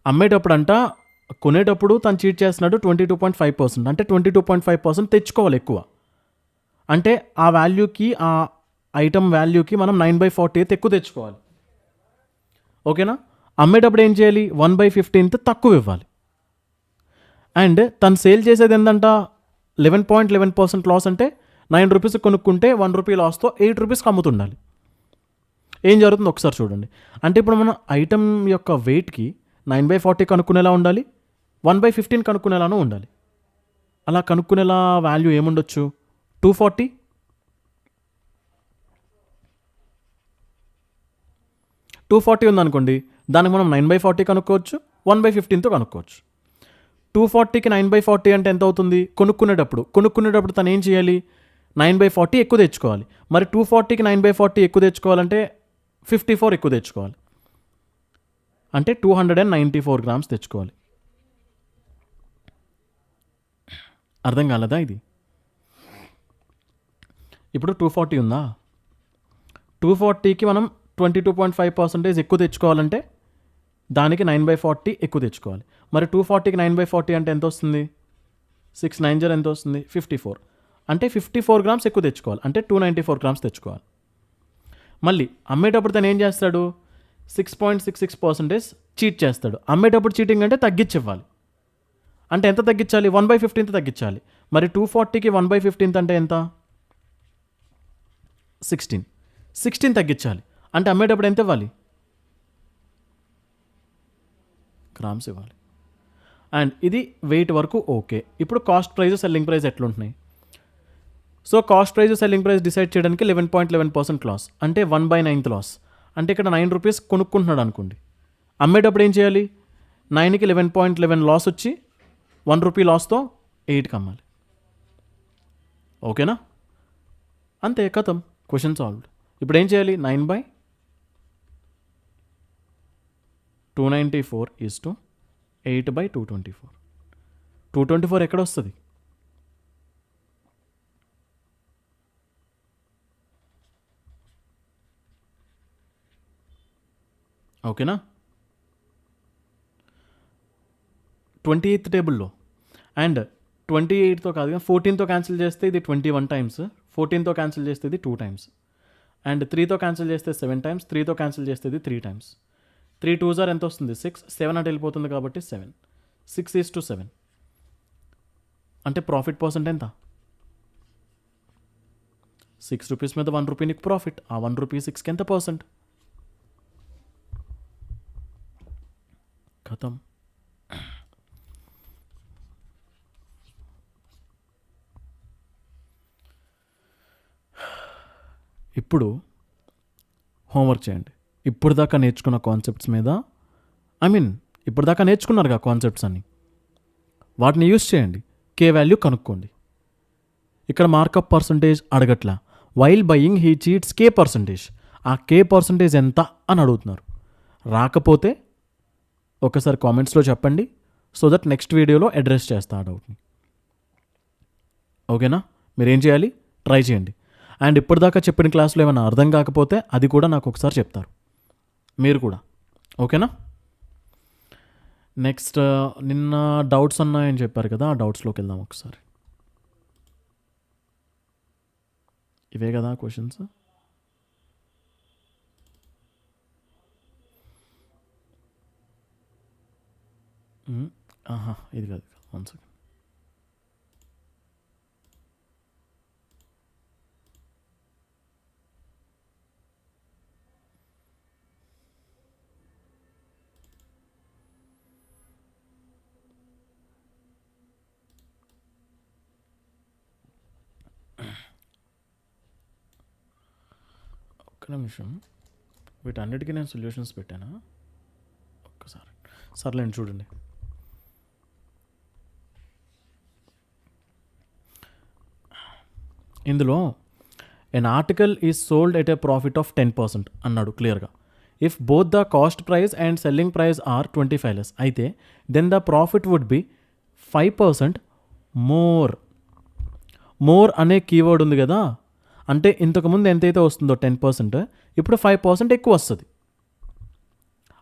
అమ్మేటప్పుడు అంట, కొనేటప్పుడు తను చీట్ చేస్తున్నాడు 22.5%. అంటే 22.5% తెచ్చుకోవాలి ఎక్కువ. అంటే ఆ వాల్యూకి, ఆ ఐటమ్ వాల్యూకి మనం 9/40 ఎక్కువ తెచ్చుకోవాలి. ఓకేనా. అమ్మేటప్పుడు ఏం చేయాలి, 1/15 తక్కువ ఇవ్వాలి. అండ్ తను సేల్ చేసేది ఏంటంట, 11.11% లాస్ అంటే 9 రూపీస్ కొనుక్కుంటే 1 రూపీ లాస్తో 8 రూపీస్కి అమ్ముతుండాలి. ఏం జరుగుతుందో ఒకసారి చూడండి. అంటే ఇప్పుడు మనం ఐటమ్ యొక్క వెయిట్కి 9/40 కనుక్కునేలా ఉండాలి, 1/15 కనుక్కునేలానూ ఉండాలి. అలా కనుక్కునేలా వాల్యూ ఏముండొచ్చు, 240. 240 ఉందనుకోండి, దానికి మనం 9/40 కనుక్కోవచ్చు, 1/15తో కనుక్కోవచ్చు. 240కి 9/40 అంటే ఎంత అవుతుంది, కొనుక్కునేటప్పుడు తను ఏం చేయాలి, 9/40 ఎక్కువ తెచ్చుకోవాలి. మరి 240కి 9/40 ఎక్కువ తెచ్చుకోవాలంటే 54 ఎక్కువ తెచ్చుకోవాలి. అంటే 294 గ్రామ్స్ తెచ్చుకోవాలి. అర్థం కాలేదా ఇది? ఇప్పుడు 240 ఉందా, 240కి మనం 22.5% ఎక్కువ తెచ్చుకోవాలంటే దానికి 9/40 ఎక్కువ తెచ్చుకోవాలి. మరి 240కి 9/40 అంటే ఎంత వస్తుంది, 690 ఎంత వస్తుంది, 54. అంటే 54 గ్రామ్స్ ఎక్కువ తెచ్చుకోవాలి, అంటే 294 గ్రామ్స్ తెచ్చుకోవాలి. మళ్ళీ అమ్మేటప్పుడు తను ఏం చేస్తాడు, 6.66% చీట్ చేస్తాడు. అమ్మేటప్పుడు చీటింగ్ అంటే తగ్గించి ఇవ్వాలి. అంటే ఎంత తగ్గించాలి, 1/15 తగ్గించాలి. మరి 240కి 1/15 అంటే ఎంత, 16 తగ్గించాలి. అంటే అమ్మేటప్పుడు ఎంత ఇవ్వాలి, గ్రామ్స్ ఇవ్వాలి. అండ్ ఇది వెయిట్ వరకు ఓకే. ఇప్పుడు కాస్ట్ ప్రైస్, సెల్లింగ్ ప్రైస్ ఎట్లుంటున్నాయి. So cost price, selling price decide చేయడానికి 11.11% లాస్, అంటే 1/9 లాస్. అంటే ఇక్కడ 9 రూపీస్ కొనుక్కుంటున్నాడు అనుకోండి, అమ్మేటప్పుడు ఏం చేయాలి, 9కి 11.11 లాస్ వచ్చి 1 రూపీ లాస్తో 8కి అమ్మాలి. ఓకేనా, అంతే, కథం, క్వశ్చన్ సాల్వ్డ్. ఇప్పుడు ఏం చేయాలి, 9/294 ఈజ్ టు 8/224. 224 ఎక్కడ వస్తుంది, ఓకేనా. 28th టేబుల్లో. అండ్ 28తో కాదు, 14తో క్యాన్సిల్ చేస్తే ఇది 21 టైమ్స్, 14తో క్యాన్సిల్ చేస్తే ఇది 2 టైమ్స్, అండ్ 3తో క్యాన్సిల్ చేస్తే 7 టైమ్స్, 3తో క్యాన్సిల్ చేస్తే ఇది 3 టైమ్స్. 3 2s ఎంత వస్తుంది, 6, 7 అంటే వెళ్ళిపోతుంది కాబట్టి 7, 6:7. అంటే ప్రాఫిట్ పర్సెంట్ ఎంత, 6 రూపీస్ మీద 1 రూపీ నీకు ప్రాఫిట్. ఆ 1 రూపీ 6కి ఎంత పర్సెంట్, ఖతం. ఇప్పుడు హోంవర్క్ చేయండి. ఇప్పుడు దాకా నేర్చుకున్న కాన్సెప్ట్స్ మీద, ఇప్పుడు దాకా నేర్చుకున్నారుగా కాన్సెప్ట్స్ అన్ని, వాటిని యూస్ చేయండి. కే వాల్యూ కనుక్కోండి. ఇక్కడ మార్కప్ పర్సంటేజ్ అడగట్లా, while buying he cheats K percentage. ఆ కే పర్సంటేజ్ ఎంత అని అడుగుతున్నారు. రాకపోతే ఒకసారి కామెంట్స్లో చెప్పండి, సో దట్ నెక్స్ట్ వీడియోలో అడ్రస్ చేస్తా ఆ డౌట్ని. ఓకేనా, మీరేం చేయాలి, ట్రై చేయండి. అండ్ ఇప్పటిదాకా చెప్పిన క్లాస్లో ఏమైనా అర్థం కాకపోతే అది కూడా నాకు ఒకసారి చెప్తారు మీరు కూడా, ఓకేనా. నెక్స్ట్, నిన్న డౌట్స్ ఉన్నాయని చెప్పారు కదా, ఆ డౌట్స్లోకి వెళ్దాం ఒకసారి. ఇవే కదా క్వశ్చన్స్. ఇది కాదు, 1 సెకండ్. ఒక్క నిమిషం, వీటన్నిటికీ నేను సొల్యూషన్స్ పెట్టానా, ఒక్కసారి సర్లేండి చూడండి. ఇందులో an article is sold at a profit of 10% అన్నాడు క్లియర్గా. If both the cost price and selling price are 25 less, అయితే then the profit would be 5% more అనే కీవర్డ్ ఉంది కదా, అంటే ఇంతకుముందు ఎంతైతే వస్తుందో 10%, ఇప్పుడు 5% ఎక్కువ వస్తుంది.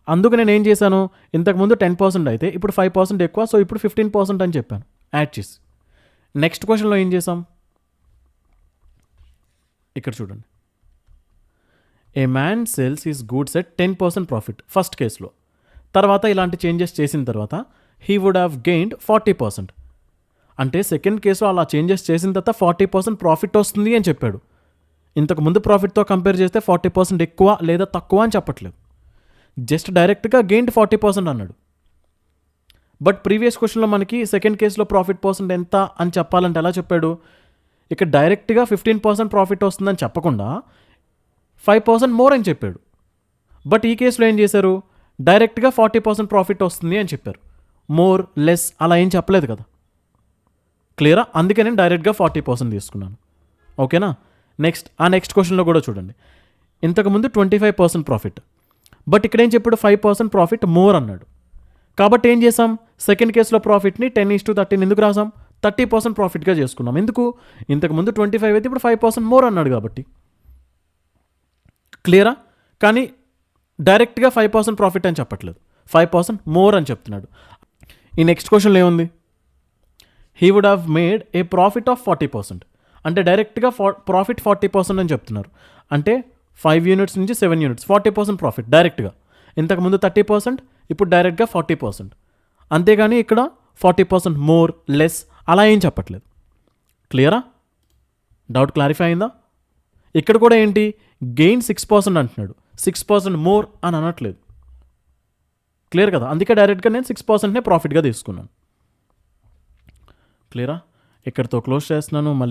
అందుకు నేను ఏం చేశాను, ఇంతకుముందు 10% అయితే ఇప్పుడు 5% ఎక్కువ, సో ఇప్పుడు 15% అని చెప్పాను యాడ్ చేసి. నెక్స్ట్ క్వశ్చన్లో ఏం చేసాం, ఇక్కడ చూడండి. ఏ man cells is goods at 10% profit first కేసులో. తర్వాత ఇలాంటి చేంజెస్ చేసిన తర్వాత హీ వుడ్ హ్యావ్ గెయిన్డ్ 40%. అంటే సెకండ్ కేసులో అలా చేంజెస్ చేసిన తర్వాత 40% ప్రాఫిట్ వస్తుంది అని చెప్పాడు. ఇంతకు ముందు ప్రాఫిట్తో కంపేర్ చేస్తే 40% ఎక్కువ లేదా తక్కువ అని చెప్పట్లేదు. జస్ట్ డైరెక్ట్గా గెయిన్డ్ 40% అన్నాడు. బట్ ప్రీవియస్ క్వశ్చన్లో మనకి సెకండ్ కేసులో ప్రాఫిట్ పర్సెంట్ ఎంత అని చెప్పాలంటే ఎలా చెప్పాడు? ఇక్కడ డైరెక్ట్గా 15% ప్రాఫిట్ వస్తుందని చెప్పకుండా 5% మోర్ అని చెప్పాడు. బట్ ఈ కేసులో ఏం చేశారు? డైరెక్ట్గా 40% ప్రాఫిట్ వస్తుంది అని చెప్పారు. మోర్ లెస్ అలా ఏం చెప్పలేదు కదా. క్లియరా? అందుకే నేను డైరెక్ట్గా 40% తీసుకున్నాను. ఓకేనా? నెక్స్ట్ క్వశ్చన్లో కూడా చూడండి. ఇంతకుముందు 25% ప్రాఫిట్, బట్ ఇక్కడ ఏం చెప్పాడు? 5% ప్రాఫిట్ మోర్ అన్నాడు. కాబట్టి ఏం చేసాం? సెకండ్ కేసులో ప్రాఫిట్ని 10:13 ఎందుకు రాసాం? 30% ప్రాఫిట్గా చేసుకున్నాం. ఎందుకు? ఇంతకుముందు 25 అయితే ఇప్పుడు 5% మోర్ అన్నాడు కాబట్టి. క్లియరా? కానీ డైరెక్ట్గా 5% ప్రాఫిట్ అని చెప్పట్లేదు, 5% మోర్ అని చెప్తున్నాడు. ఈ నెక్స్ట్ క్వశ్చన్లో ఏముంది? He would have made a profit of 40%. అంటే డైరెక్ట్గా ప్రాఫిట్ 40% అని చెప్తున్నారు. అంటే 5 యూనిట్స్ నుంచి 7 యూనిట్స్ 40% ప్రాఫిట్ డైరెక్ట్గా. ఇంతకుముందు 30%, ఇప్పుడు డైరెక్ట్గా 40%. అంతేగాని ఇక్కడ 40% మోర్ లెస్ అలా ఏం చెప్పట్లేదు. క్లియరా? డౌట్ క్లారిఫై అయిందా? ఇక్కడ కూడా ఏంటి? గెయిన్ 6% అంటున్నాడు, 6% మోర్ అని అనట్లేదు. క్లియర్ కదా? అందుకే డైరెక్ట్గా నేను 6%నే ప్రాఫిట్గా తీసుకున్నాను. క్లియరా? ఇక్కడితో క్లోజ్ చేస్తున్నాను. మళ్ళీ